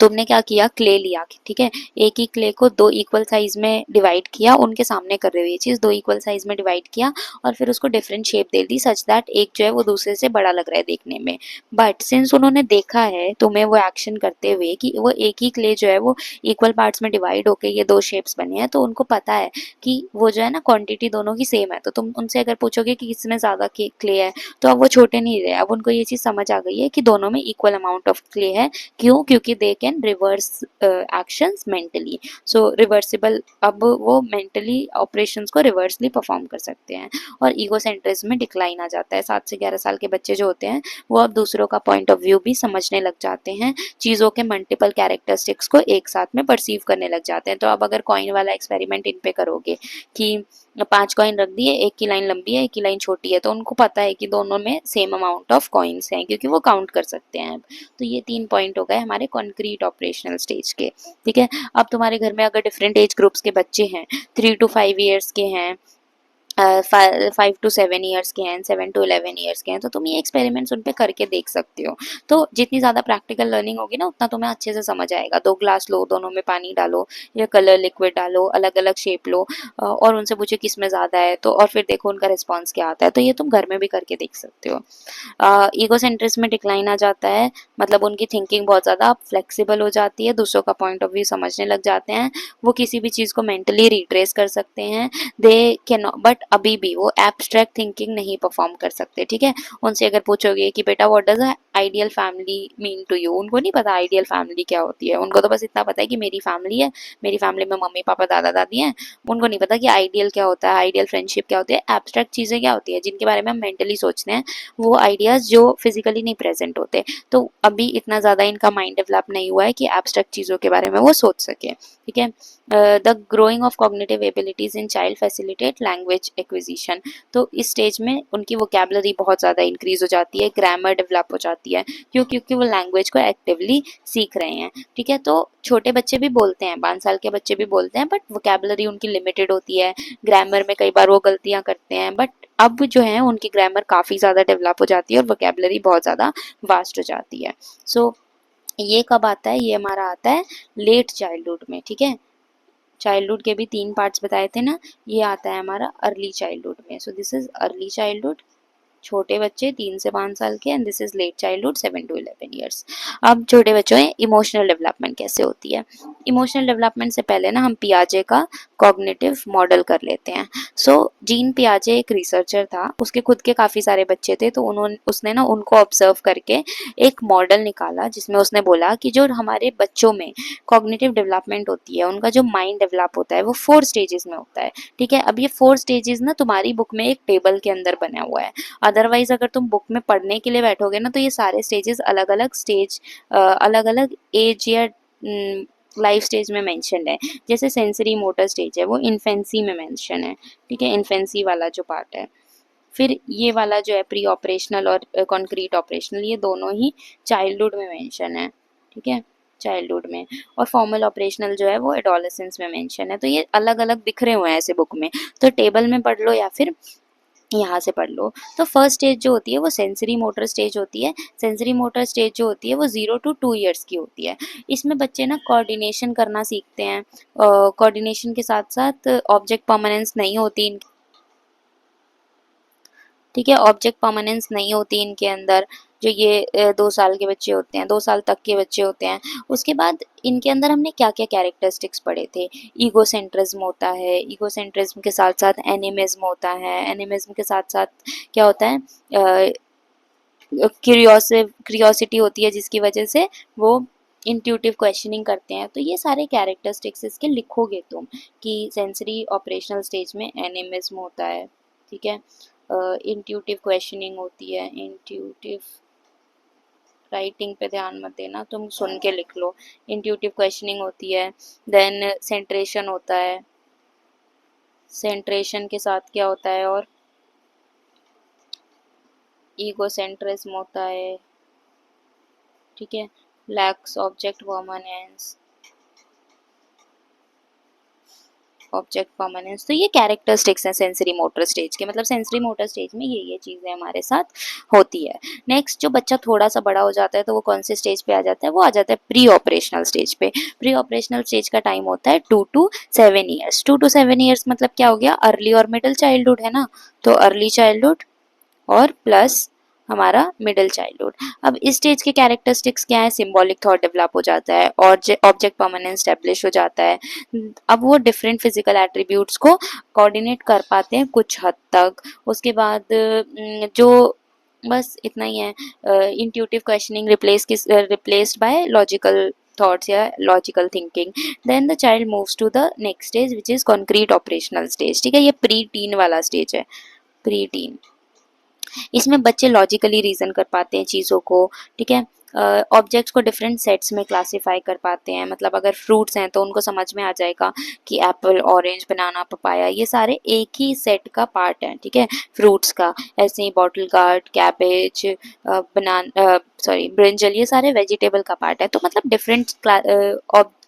तुमने क्या किया, क्ले लिया, ठीक है, एक ही क्ले को 2 इक्वल साइज में डिवाइड किया, उनके सामने कर रहे हो ये चीज़, 2 इक्वल साइज में डिवाइड किया और फिर उसको different shape they the such that एक जो है वो दूसरे से बड़ा लग रहा है देखने में। बट सिंस उन्होंने देखा है तुम्हें वो एक्शन करते हुए कि वो एक ही क्ले जो है वो इक्वल पार्ट्स में डिवाइड होके ये 2 शेप्स बने हैं, तो उनको पता है कि वो जो है ना क्वांटिटी दोनों की सेम है। तो तुम उनसे अगर पूछोगे कि किसमें ज़्यादा क्ले है, तो अब वो छोटे नहीं रहे, अब उनको ये चीज़ समझ आ गई है कि दोनों में इक्वल अमाउंट ऑफ क्ले है। क्यों? क्योंकि they can reverse actions mentally. So reversible, अब वो मेंटली ऑपरेशंस को रिवर्सली परफॉर्म कर सकते हैं, और ईगोसेंट्रिज्म में डिक्लाइन आ जाता है। 7 से 11 साल के बच्चे जो होते हैं वो अब दूसरों का पॉइंट ऑफ व्यू भी समझने लग जाते हैं, चीज़ों के मल्टीपल कैरेक्टरिस्टिक्स को एक साथ में परसीव करने लग जाते हैं। तो अब अगर कॉइन वाला एक्सपेरिमेंट इन पे करोगे कि 5 कॉइन रख दिए, एक की लाइन लंबी है एक की लाइन छोटी है, तो उनको पता है कि दोनों में सेम अमाउंट ऑफ कॉइन्स हैं, क्योंकि वो काउंट कर सकते हैं। तो ये 3 पॉइंट हो गए हमारे कॉन्क्रीट ऑपरेशनल स्टेज के। ठीक है, अब तुम्हारे घर में अगर डिफरेंट एज ग्रुप्स के बच्चे हैं, 3 to 5 ईयर्स के हैं, 5 to 7 ईयर्स के हैं, 7 to 11 ईयर्स के हैं, तो तुम ये एक्सपेरिमेंट्स उन पे करके देख सकते हो। तो जितनी ज़्यादा प्रैक्टिकल लर्निंग होगी ना, उतना तुम्हें अच्छे से समझ आएगा। 2 ग्लास लो, दोनों में पानी डालो या कलर लिक्विड डालो, अलग अलग शेप लो, और उनसे पूछो किस में ज़्यादा है, तो और फिर देखो उनका रिस्पॉन्स क्या आता है। तो ये तुम घर में भी करके देख सकते हो। ईगोसेंट्रिज्म में डिक्लाइन आ जाता है, मतलब उनकी थिंकिंग बहुत ज़्यादा फ्लेक्सिबल हो जाती है, दूसरों का पॉइंट ऑफ व्यू समझने लग जाते हैं, वो किसी भी चीज़ को मेंटली रिट्रेस कर सकते हैं। दे कैन, बट अभी भी वो एब्स्ट्रैक्ट थिंकिंग नहीं परफॉर्म कर सकते। ठीक है, उनसे अगर पूछोगे कि बेटा what does ideal family mean to you, उनको नहीं पता आइडियल फैमिली क्या होती है। उनको तो बस इतना पता है कि मेरी फैमिली है, मेरी फैमिली में मम्मी पापा दादा दादी हैं। उनको नहीं पता कि आइडियल क्या होता है, आइडियल फ्रेंडशिप क्या होती है, एब्स्ट्रैक्ट चीज़ें क्या होती है जिनके बारे में हम मेंटली सोचते हैं, वो आइडियाज़ जो फिजिकली नहीं प्रेजेंट होते। तो अभी इतना ज़्यादा इनका माइंड डेवलप नहीं हुआ है कि एब्स्ट्रैक्ट चीज़ों के बारे में वो सोच सके। ठीक है, the growing of cognitive abilities in child facilitate language acquisition. तो इस स्टेज में उनकी वोकेबलरी बहुत ज़्यादा इंक्रीज हो जाती है, ग्रामर डेवलप हो जाती है, क्योंकि वो लैंग्वेज को एक्टिवली सीख रहे हैं। ठीक है, तो छोटे बच्चे भी बोलते हैं, 5 साल के बच्चे भी बोलते हैं, बट वोकेबलरी उनकी लिमिटेड होती है, ग्रामर में कई बार वो गलतियां करते हैं, बट अब जो है उनकी ग्रामर काफ़ी ज़्यादा डेवलप हो जाती है और वोकेबलरी बहुत ज़्यादा वास्ट हो जाती है। सो ये कब आता है? ये हमारा आता है लेट चाइल्डहुड में। ठीक है, चाइल्डहुड के भी 3 पार्ट्स बताए थे ना, ये आता है हमारा अर्ली चाइल्डहुड में। So this is early childhood, छोटे बच्चे 3 से 5 साल के, and this is late childhood 7 to 11 years. अब छोटे बच्चों में इमोशनल डेवलपमेंट कैसे होती है? इमोशनल डेवलपमेंट से पहले ना हम पियाजे का कॉग्निटिव मॉडल कर लेते हैं। सो जीन पियाजे एक रिसर्चर था, उसके खुद के काफ़ी सारे बच्चे थे, तो उन्होंने उसने ना उनको ऑब्जर्व करके एक मॉडल निकाला, जिसमें उसने बोला कि जो हमारे बच्चों में कॉग्निटिव डेवलपमेंट होती है, उनका जो माइंड डेवलप होता है वो 4 स्टेजेस में होता है। ठीक है, अब ये 4 स्टेजेस ना तुम्हारी बुक में एक टेबल के अंदर बना हुआ है। अदरवाइज अगर तुम बुक में पढ़ने के लिए बैठोगे ना, तो ये सारे स्टेजेस अलग अलग स्टेज, अलग अलग एज या लाइफ स्टेज में मेंशन है। जैसे सेंसरी मोटर स्टेज है वो इन्फेंसी में मेंशन है। ठीक है, इन्फेंसी वाला जो पार्ट है। फिर ये वाला जो है प्री ऑपरेशनल और कॉन्क्रीट ऑपरेशनल, ये दोनों ही चाइल्डहुड में मेंशन है। ठीक है, चाइल्डहुड में। और फॉर्मल ऑपरेशनल जो है वो एडोलेसेंस में मेंशन है। तो ये अलग अलग बिखरे हुए हैं ऐसे बुक में, तो टेबल में पढ़ लो या फिर यहाँ से पढ़ लो। तो फर्स्ट स्टेज जो होती है वो सेंसरी मोटर स्टेज होती है। सेंसरी मोटर स्टेज जो होती है वो 0 to 2 ईयर्स की होती है। इसमें बच्चे ना कोऑर्डिनेशन करना सीखते हैं, कोऑर्डिनेशन के साथ साथ ऑब्जेक्ट परमानेंस नहीं होती। ठीक है, ऑब्जेक्ट परमानेंस नहीं होती इनके अंदर, जो ये 2 साल के बच्चे होते हैं, 2 साल तक के बच्चे होते हैं। उसके बाद इनके अंदर हमने क्या क्या कैरेक्टरिस्टिक्स पढ़े थे। ईगोसेंट्रिज्म होता है, ईगोसेंट्रिज्म के साथ साथ एनिमिज्म होता है, एनिमिज्म के साथ साथ क्या होता है, क्यूरियोसिटी होती है जिसकी वजह से वो इंट्यूटिव क्वेश्चनिंग करते हैं। तो ये सारे कैरेक्टरिस्टिक्स इसके लिखोगे तुम कि सेंसरी ऑपरेशनल स्टेज में एनिमिज्म होता है, ठीक है, इंट्यूटिव क्वेश्चनिंग होती है, इंट्यूटिव, राइटिंग पे ध्यान मत देना, तुम सुन के लिख लो। इंट्यूटिव क्वेश्चनिंग होती है, देन सेंट्रेशन होता है, सेंट्रेशन के साथ क्या होता है, और ईगोसेंट्रिज्म होता है, ठीक है, lakhs object permanence, object permanence. तो ये कैरेक्टरिस्टिक्स हैं सेंसरी मोटर स्टेज के, मतलब सेंसरी मोटर स्टेज में ये चीज़ें हमारे साथ होती है। नेक्स्ट, जो बच्चा थोड़ा सा बड़ा हो जाता है तो वो कौन से स्टेज पे आ जाता है, वो आ जाता है प्री ऑपरेशनल स्टेज पे। प्री ऑपरेशनल स्टेज का टाइम होता है 2 to 7 ईयर्स। 2 to 7 ईयर्स मतलब क्या हो गया, अर्ली और मिडिल चाइल्डहुड है ना, तो अर्ली चाइल्डहुड और प्लस हमारा मिडिल चाइल्डहुड। अब इस स्टेज के कैरेक्टरिस्टिक्स क्या है, सिंबॉलिक थॉट डेवलप हो जाता है और ऑब्जेक्ट परमानेंस स्टैब्लिश हो जाता है। अब वो डिफरेंट फिजिकल एट्रीब्यूट्स को कोऑर्डिनेट कर पाते हैं कुछ हद तक। उसके बाद जो बस इतना ही है, intuitive questioning replaced by logical thoughts या logical thinking. Then the child moves to the next stage which is concrete operational stage, ठीक है, ये प्री टीन वाला स्टेज है, प्री टीन। इसमें बच्चे लॉजिकली रीजन कर पाते हैं चीज़ों को, ठीक है, ऑब्जेक्ट्स को डिफरेंट सेट्स में क्लासीफाई कर पाते हैं। मतलब अगर फ्रूट्स हैं तो उनको समझ में आ जाएगा कि एप्पल, ऑरेंज, बनाना, पपाया ये सारे एक ही सेट का पार्ट हैं, ठीक है, फ्रूट्स का। ऐसे ही बॉटल गार्ड, कैबेज, ब्रिंजल, ये सारे वेजिटेबल का पार्ट है। तो मतलब डिफरेंट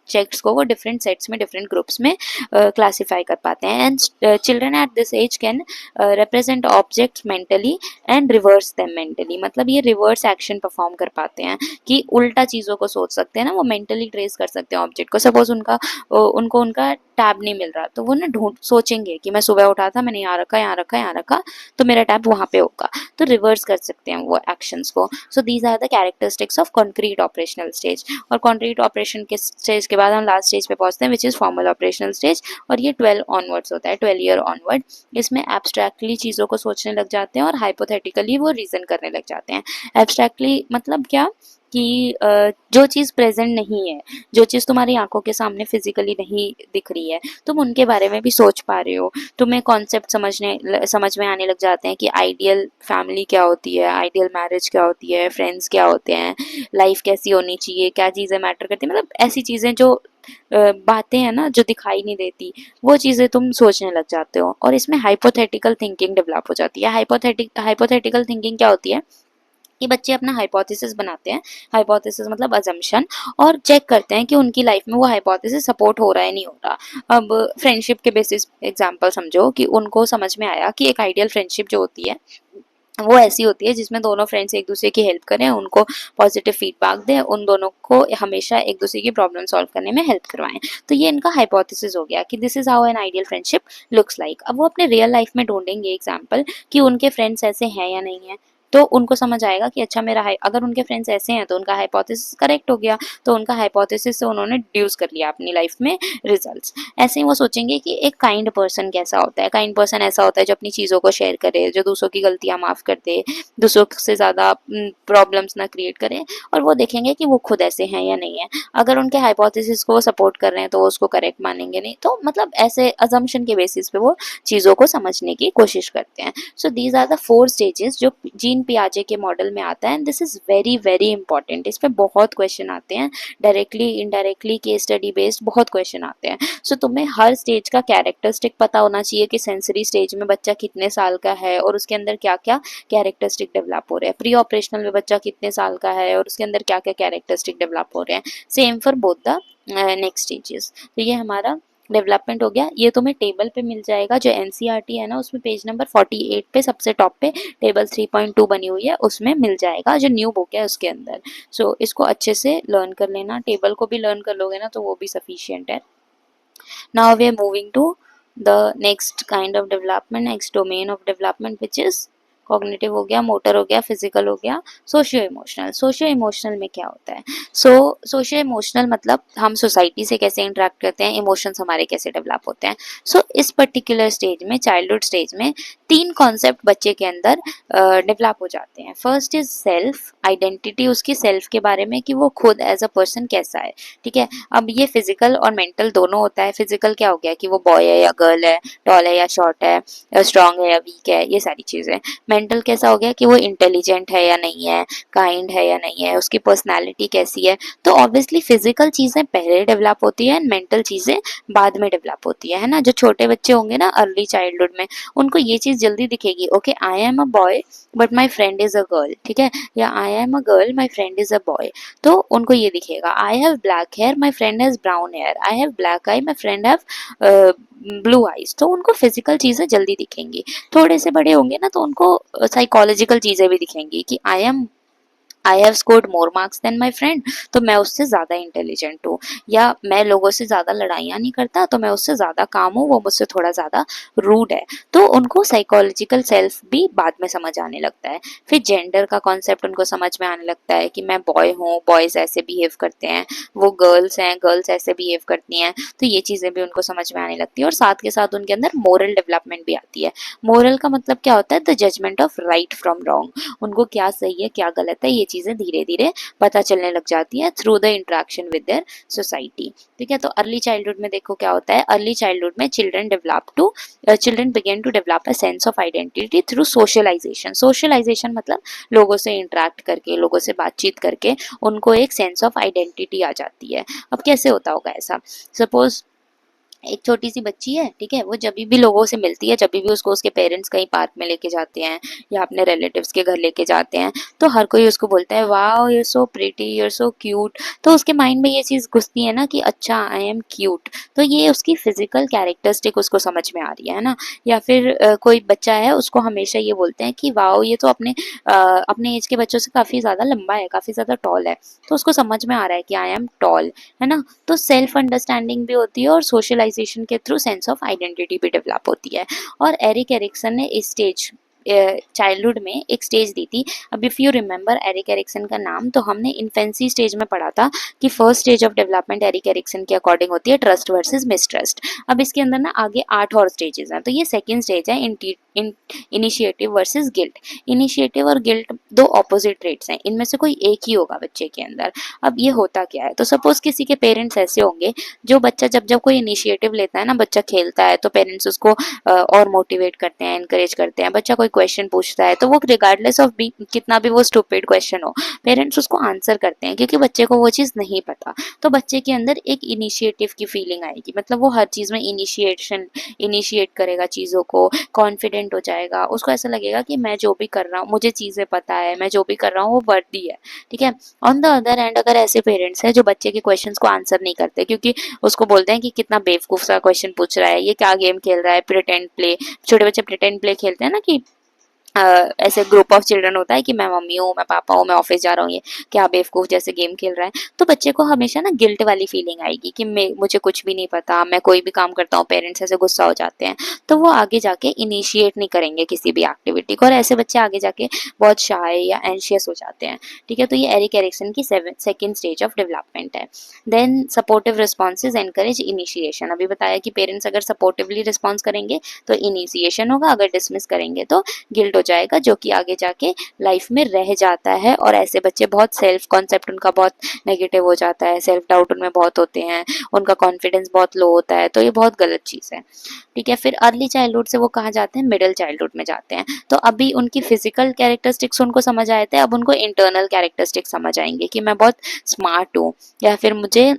ऑब्जेक्ट्स को वो डिफरेंट सेट्स में, डिफरेंट ग्रुप्स में क्लासीफाई कर पाते हैं। And children at this age can represent objects mentally and reverse them mentally. मतलब ये रिवर्स एक्शन परफॉर्म कर पाते हैं कि उल्टा चीज़ों को सोच सकते हैं ना, वो मेंटली ट्रेस कर सकते हैं ऑब्जेक्ट को। सपोज उनको उनका टैब नहीं मिल रहा तो वो ना ढूंढ सोचेंगे कि मैं सुबह उठा था, मैंने यहाँ रखा, यहाँ रखा, यहाँ रखा, तो मेरा टैब वहाँ पे होगा, तो रिवर्स कर सकते हैं वो एक्शंस को। So these are the characteristics of concrete operational stage. और कॉन्क्रीट ऑपरेशन के स्टेज के बाद हम लास्ट स्टेज पे पहुंचते हैं which is formal operational stage, और ये 12 ऑनवर्ड्स होता है, 12 ईयर ऑनवर्ड। इसमें एब्स्ट्रैक्टली चीज़ों को सोचने लग जाते हैं और हाइपोथेटिकली वो रीजन करने लग जाते हैं। एब्स्ट्रैक्टली मतलब क्या कि जो चीज़ प्रेजेंट नहीं है, जो चीज़ तुम्हारी आंखों के सामने फिजिकली नहीं दिख रही है, तुम उनके बारे में भी सोच पा रहे हो। तुम्हें कॉन्सेप्ट समझ में आने लग जाते हैं कि आइडियल फैमिली क्या होती है, आइडियल मैरिज क्या होती है, फ्रेंड्स क्या होते हैं, लाइफ कैसी होनी चाहिए, क्या चीज़ें मैटर करती हैं। मतलब ऐसी चीज़ें जो बातें हैं ना जो दिखाई नहीं देती, वो चीज़ें तुम सोचने लग जाते हो। और इसमें हाइपोथेटिकल थिंकिंग डेवलप हो जाती है। हाइपोथेटिकल थिंकिंग क्या होती है कि बच्चे अपना हाइपोथेसिस बनाते हैं, हाइपोथेसिस मतलब अजम्पशन, और चेक करते हैं कि उनकी लाइफ में वो हाइपोथेसिस सपोर्ट हो रहा है नहीं हो रहा। अब फ्रेंडशिप के बेसिस एग्जांपल समझो कि उनको समझ में आया कि एक आइडियल फ्रेंडशिप जो होती है वो ऐसी होती है जिसमें दोनों फ्रेंड्स एक दूसरे की हेल्प करें, उनको पॉजिटिव फीडबैक दें, उन दोनों को हमेशा एक दूसरे की प्रॉब्लम सॉल्व करने में हेल्प करवाएं। तो ये इनका हाइपोथेसिस हो गया कि this is how an ideal friendship looks like. अब वो अपने रियल लाइफ में ढूंढेंगे एग्जाम्पल कि उनके फ्रेंड्स ऐसे हैं या नहीं है, तो उनको समझ आएगा कि अच्छा अगर उनके फ्रेंड्स ऐसे हैं तो उनका हाइपोथेसिस करेक्ट हो गया, तो उनका हाइपोथेसिस से उन्होंने डिड्यूस कर लिया अपनी लाइफ में रिजल्ट्स। ऐसे ही वो सोचेंगे कि एक काइंड पर्सन कैसा होता है। काइंड पर्सन ऐसा होता है जो अपनी चीज़ों को शेयर करे, जो दूसरों की गलतियाँ माफ़ कर दे, दूसरों से ज़्यादा प्रॉब्लम्स ना क्रिएट करे। और वो देखेंगे कि वो खुद ऐसे हैं या नहीं है। अगर उनके हाइपोथेसिस को सपोर्ट कर रहे हैं तो वो उसको करेक्ट मानेंगे नहीं। तो मतलब ऐसे अजम्पशन के बेसिस पे वो चीज़ों को समझने की कोशिश करते हैं। So these are the 4 stages जो जीन पियाजे के मॉडल में आता है, and this is very very important. इस पे बहुत क्वेश्चन आते हैं, directly indirectly case study based बहुत क्वेश्चन आते हैं। सो तुम्हें हर स्टेज का कैरेक्टरिस्टिक पता होना चाहिए कि सेंसरी स्टेज में बच्चा कितने साल का है और उसके अंदर क्या क्या कैरेक्टरिस्टिक डेवलप हो रहे हैं। प्री ऑपरेशनल में बच्चा कितने साल का है और उसके अंदर क्या क्या कैरेक्टरिस्टिक डेवलप हो रहे हैं। Same for both the next stages. तो ये हमारा डेवलपमेंट हो गया। ये तुम्हें टेबल पे मिल जाएगा, जो एनसीईआरटी है ना उसमें पेज नंबर 48 पे सबसे टॉप पे टेबल 3.2 बनी हुई है, उसमें मिल जाएगा, जो न्यू बुक है उसके अंदर। सो इसको अच्छे से लर्न कर लेना, टेबल को भी लर्न कर लोगे ना तो वो भी सफिशियंट है। Now we are moving to the next kind of development, next domain of development, which is cognitive हो गया, मोटर हो गया, फिजिकल हो गया, सोशियो इमोशनल। सोशियो इमोशनल में क्या होता है? सोशियो इमोशनल मतलब हम सोसाइटी से कैसे इंटरेक्ट करते हैं, इमोशंस हमारे कैसे डेवलप होते हैं। इस पर्टिकुलर स्टेज में, चाइल्डहुड स्टेज में, 3 कॉन्सेप्ट बच्चे के अंदर डेवलप हो जाते हैं। फर्स्ट इज सेल्फ आइडेंटिटी, उसकी सेल्फ के बारे में कि वो खुद एज अ पर्सन कैसा है। ठीक है, अब ये फिजिकल और मेंटल दोनों होता है। फिजिकल क्या हो गया कि वो बॉय है या गर्ल है, टॉल है या शॉर्ट है, स्ट्रांग है या वीक है, ये सारी चीजें। मेंटल कैसा हो गया कि वो इंटेलिजेंट है या नहीं है, काइंड है या नहीं है, उसकी पर्सनैलिटी कैसी है। तो ऑब्वियसली फिजिकल चीजें पहले डेवलप होती है, मेंटल चीजें बाद में डेवलप होती है ना। जो छोटे बच्चे होंगे ना अर्ली चाइल्डहुड में, उनको ये चीज जल्दी दिखेगी, okay I am a boy but my friend is a girl, ठीक है, या I am a girl my friend is a boy. तो उनको ये दिखेगा, I have black hair my friend has brown hair, I have black eye my friend have blue eyes. तो उनको physical चीजें जल्दी दिखेंगी। थोड़े से बड़े होंगे ना तो उनको साइकोलॉजिकल चीजें भी दिखेंगी कि I have scored more marks than my friend, तो मैं उससे ज़्यादा इंटेलिजेंट हूँ, या मैं लोगों से ज़्यादा लड़ाइयाँ नहीं करता तो मैं उससे ज़्यादा काम हूँ, वो मुझसे थोड़ा ज़्यादा रूड है। तो उनको साइकोलॉजिकल सेल्फ भी बाद में समझ आने लगता है। फिर जेंडर का कॉन्सेप्ट उनको समझ में आने लगता है कि मैं बॉय हूँ, बॉयज़ ऐसे बिहेव करते हैं, वो गर्ल्स हैं, गर्ल्स ऐसे बिहेव करती हैं। तो ये चीज़ें भी उनको समझ में आने लगती है, और साथ के साथ उनके अंदर मोरल डेवलपमेंट भी आती है। मोरल का मतलब क्या होता है? The judgement of right from wrong. उनको क्या सही है क्या गलत है ये चीजें धीरे धीरे पता चलने लग जाती है through the interaction with their society. ठीक है, तो अर्ली चाइल्डहुड में देखो क्या होता है। अर्ली चाइल्डहुड में children begin to develop a sense of identity through socialization. Socialization मतलब लोगों से इंटरेक्ट करके, लोगों से बातचीत करके उनको एक सेंस ऑफ आइडेंटिटी आ जाती है। अब कैसे होता होगा ऐसा? सपोज एक छोटी सी बच्ची है, ठीक है, वो जब भी लोगों से मिलती है, जब भी उसको उसके पेरेंट्स कहीं पार्क में लेके जाते हैं या अपने रिलेटिव्स के घर लेके जाते हैं, तो हर कोई उसको बोलता है wow you are so pretty, you are so cute. तो उसके माइंड में ये चीज़ घुसती है ना कि अच्छा आई एम क्यूट। तो ये उसकी फिजिकल कैरेक्टरिस्टिक उसको समझ में आ रही है ना। या फिर कोई बच्चा है, उसको हमेशा ये बोलते हैं कि वाओ ये तो अपने एज के बच्चों से काफ़ी ज़्यादा लंबा है, काफ़ी ज़्यादा टॉल है। तो उसको समझ में आ रहा है कि आई एम टॉल, है ना। तो सेल्फ अंडरस्टैंडिंग भी होती है और सोशलाइजेशन के थ्रू सेंस ऑफ आइडेंटिटी भी डेवलप होती है। और एरिक एरिक्सन ने इस स्टेज चाइल्डहुड में एक स्टेज दी थी। अब if you remember Erik Erikson का नाम, तो हमने इन्फेंसी स्टेज में पढ़ा था कि first stage of development Erik Erikson के अकॉर्डिंग होती है ट्रस्ट वर्सेस मिसट्रस्ट। अब इसके अंदर ना आगे 8 और स्टेजेस हैं, तो ये सेकेंड स्टेज है इनिशिएटिव वर्सेस गिल्ट। इनिशिएटिव और गिल्ट दो ऑपोजिट ट्रेट्स हैं, इनमें से कोई एक ही होगा बच्चे के अंदर। अब ये होता क्या है? तो सपोज किसी के पेरेंट्स ऐसे होंगे, जो बच्चा जब जब कोई इनिशिएटिव लेता है ना, बच्चा खेलता है तो पेरेंट्स उसको और मोटिवेट करते हैं, इनकरेज करते हैं। बच्चा कोई क्वेश्चन पूछता है तो वो रिगार्डलेस ऑफ बी कितना भी वो स्टूपिड क्वेश्चन हो, पेरेंट्स उसको आंसर करते हैं क्योंकि बच्चे को वो चीज़ नहीं पता। तो बच्चे के अंदर एक इनिशिएटिव की फीलिंग आएगी, मतलब वो हर चीज़ में इनिशिएट करेगा चीज़ों को, कॉन्फिडेंट हो जाएगा, उसको ऐसा लगेगा कि मैं जो भी कर रहा हूँ, मुझे चीज़ें पता है, मैं जो भी कर रहा हूँ वो वर्दी है। ठीक है, ऑन द अदर एंड अगर ऐसे पेरेंट्स हैं जो बच्चे के क्वेश्चंस को आंसर नहीं करते, क्योंकि उसको बोलते हैं कि कितना बेवकूफ़ सा क्वेश्चन पूछ रहा है, ये क्या गेम खेल रहा है, प्रिटेंड प्ले। छोटे बच्चे प्रिटेंड प्ले खेलते हैं ना कि ऐसे ग्रुप ऑफ चिल्ड्रन होता है कि मैं मम्मी हूँ, मैं पापा हूँ, मैं ऑफिस जा रहा हूँ, ये क्या बेवकूफ़ जैसे गेम खेल रहा है। तो बच्चे को हमेशा ना गिल्ट वाली फीलिंग आएगी कि मुझे कुछ भी नहीं पता, मैं कोई भी काम करता हूँ, पेरेंट्स ऐसे गुस्सा हो जाते हैं। तो वो आगे जाके इनिशिएट नहीं करेंगे किसी भी एक्टिविटी को, और ऐसे बच्चे आगे जाके बहुत शाय या एंशियस हो जाते हैं। ठीक है, तो ये एरिक एरिक्सन की सेकेंड स्टेज ऑफ डेवलपमेंट है। Then supportive responses encourage initiation. अभी बताया कि पेरेंट्स अगर सपोर्टिवली रिस्पॉन्स करेंगे तो इनिशिएशन होगा, अगर डिसमिस करेंगे तो गिल्ट हो जाएगा, जो कि आगे जाके लाइफ में रह जाता है। और ऐसे बच्चे बहुत सेल्फ कॉन्सेप्ट उनका बहुत नेगेटिव हो जाता है, सेल्फ डाउट उनमें बहुत होते हैं, उनका कॉन्फिडेंस बहुत लो होता है। तो ये बहुत गलत चीज़ है। ठीक है, फिर अर्ली चाइल्डहुड से वो कहाँ जाते हैं? मिडिल चाइल्डहुड में जाते हैं। तो अभी उनकी फिजिकल कैरेक्टरिस्टिक्स उनको समझ आए थे, अब उनको इंटरनल कैरेक्टरिस्टिक्स समझ आएंगे कि मैं बहुत स्मार्ट हूँ, या फिर मुझे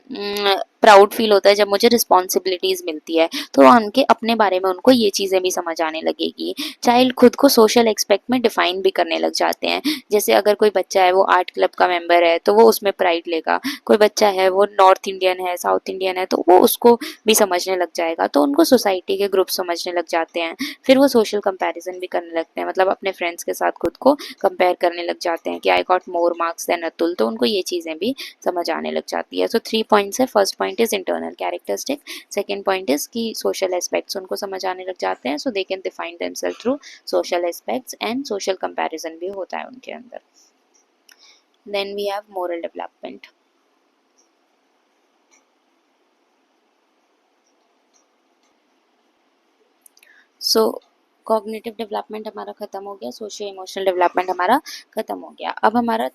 प्राउड फील होता है जब मुझे रिस्पॉन्सिबिलिटीज़ मिलती है। तो उनके अपने बारे में उनको ये चीज़ें भी समझ आने लगेगी। चाइल्ड खुद को सोशल एक्सपेक्ट में डिफाइन भी करने लग जाते हैं। जैसे अगर कोई बच्चा है वो आर्ट क्लब का मेंबर है तो वो उसमें प्राइड लेगा, कोई बच्चा है वो नॉर्थ इंडियन है, साउथ इंडियन है, तो वो उसको भी समझने लग जाएगा। तो उनको सोसाइटी के ग्रुप समझने लग जाते हैं। फिर वो सोशल कंपैरिजन भी करने लगते हैं, मतलब अपने फ्रेंड्स के साथ खुद को कंपेयर करने लग जाते हैं कि I got more marks than Atul. तो उनको ये चीज़ें भी समझ आने लग जाती है। तो 3 पॉइंट्स है। First point point is internal characteristic, second point is कि सोशल एस्पेक्ट्स उनको समझ आने लग जाते हैं, so they can define themselves through social aspects and social comparison भी होता है उनके अंदर. Then we have moral development. So cognitive development हमारा खत्म हो गया, सोशियो इमोशनल डेवलपमेंट हमारा खत्म हो गया. अब हमारा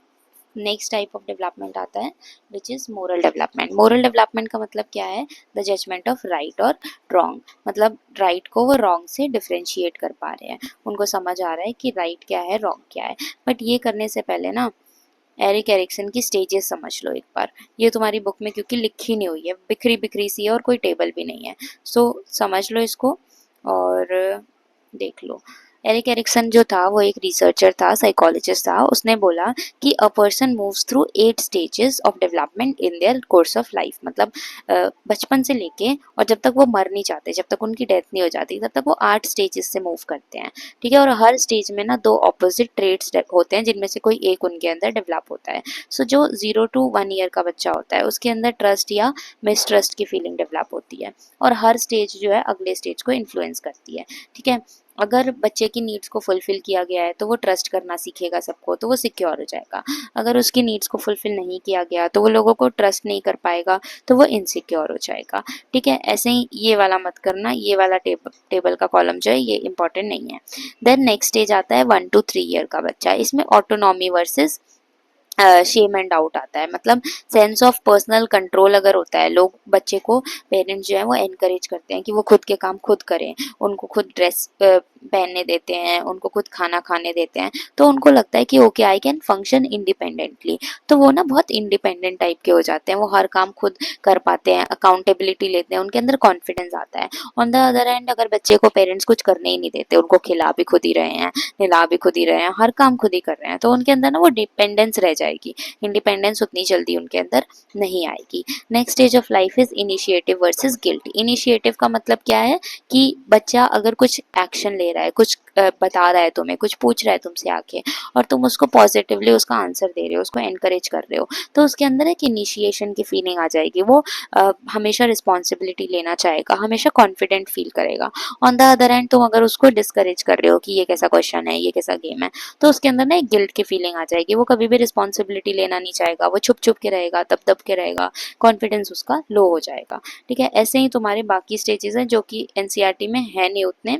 नेक्स्ट टाइप ऑफ डेवलपमेंट आता है which is moral development. Moral development का मतलब क्या है? द जजमेंट ऑफ राइट और रॉन्ग. मतलब राइट को वो रॉन्ग से डिफ्रेंशिएट कर पा रहे हैं, उनको समझ आ रहा है कि राइट क्या है, रॉन्ग क्या है. बट ये करने से पहले ना एरिक एरिक्सन की स्टेजेस समझ लो एक बार. ये तुम्हारी बुक में क्योंकि लिखी नहीं हुई है, बिखरी बिखरी सी है और कोई टेबल भी नहीं है, सो समझ लो इसको और देख लो. एरिक एरिक्सन जो था वो एक रिसर्चर था, साइकोलॉजिस्ट था. उसने बोला कि a person moves through 8 stages of development in their course of life. मतलब बचपन से लेके और जब तक वो मर नहीं जाते, जब तक उनकी डेथ नहीं हो जाती, तब तक वो 8 स्टेजेस से मूव करते हैं. ठीक है, और हर स्टेज में ना 2 ऑपोजिट ट्रेट्स होते हैं जिनमें से कोई एक उनके अंदर डेवलप होता है. सो जो 0 to 1 ईयर का बच्चा होता है उसके अंदर ट्रस्ट या मिसट्रस्ट की फीलिंग डेवलप होती है, और हर स्टेज जो है अगले स्टेज को इन्फ्लुएंस करती है. ठीक है, अगर बच्चे की नीड्स को फुलफिल किया गया है तो वो ट्रस्ट करना सीखेगा सबको, तो वो सिक्योर हो जाएगा. अगर उसकी नीड्स को फुलफिल नहीं किया गया तो वो लोगों को ट्रस्ट नहीं कर पाएगा, तो वो इनसिक्योर हो जाएगा. ठीक है, ऐसे ही ये वाला मत करना, ये वाला टेबल का कॉलम जो है ये इंपॉर्टेंट नहीं है. देन नेक्स्ट स्टेज आता है 1 to 3 ईयर का बच्चा. इसमें autonomy versus shame and doubt आता है. मतलब सेंस ऑफ पर्सनल कंट्रोल अगर होता है, लोग बच्चे को, पेरेंट्स जो है वो एनकरेज करते हैं कि वो खुद के काम खुद करें, उनको खुद ड्रेस पहनने देते हैं, उनको खुद खाना खाने देते हैं, तो उनको लगता है कि okay I can function independently. तो वो ना बहुत इंडिपेंडेंट टाइप के हो जाते हैं, वो हर काम खुद कर पाते हैं, अकाउंटेबिलिटी लेते हैं, उनके अंदर कॉन्फिडेंस आता है. ऑन द अदर हैंड अगर बच्चे को पेरेंट्स कुछ करने ही नहीं देते, उनको खिला भी खुद ही रहे हैं, हिला भी खुद ही रहे हैं, हर काम खुद ही कर रहे हैं, तो उनके अंदर ना वो डिपेंडेंस रह जाएगी, इंडिपेंडेंस उतनी जल्दी उनके अंदर नहीं आएगी. Next stage of life is initiative versus guilt. Initiative का मतलब क्या है कि बच्चा अगर कुछ एक्शन ले रहा है, कुछ बता रहा है तुम्हें, कुछ पूछ रहा है तुमसे आके, और तुम उसको पॉजिटिवली उसका आंसर दे रहे हो, उसको एनकरेज कर रहे हो, तो उसके अंदर एक इनिशिएशन की फीलिंग आ जाएगी. वो हमेशा रिस्पॉन्सिबिलिटी लेना चाहेगा, हमेशा कॉन्फिडेंट फील करेगा. ऑन द अदर हैंड तुम अगर उसको डिस्करेज कर रहे हो कि ये कैसा क्वेश्चन है, ये कैसा गेम है, तो उसके अंदर ना एक गिल्ट की फीलिंग आ जाएगी. वो कभी भी रिस्पॉन्सिबिलिटी लेना नहीं चाहेगा, वो छुप छुप के रहेगा, दब दब के रहेगा, कॉन्फिडेंस उसका लो हो जाएगा. ठीक है, ऐसे ही तुम्हारे बाकी स्टेजेस हैं जो कि एनसीईआरटी में है नहीं उतने,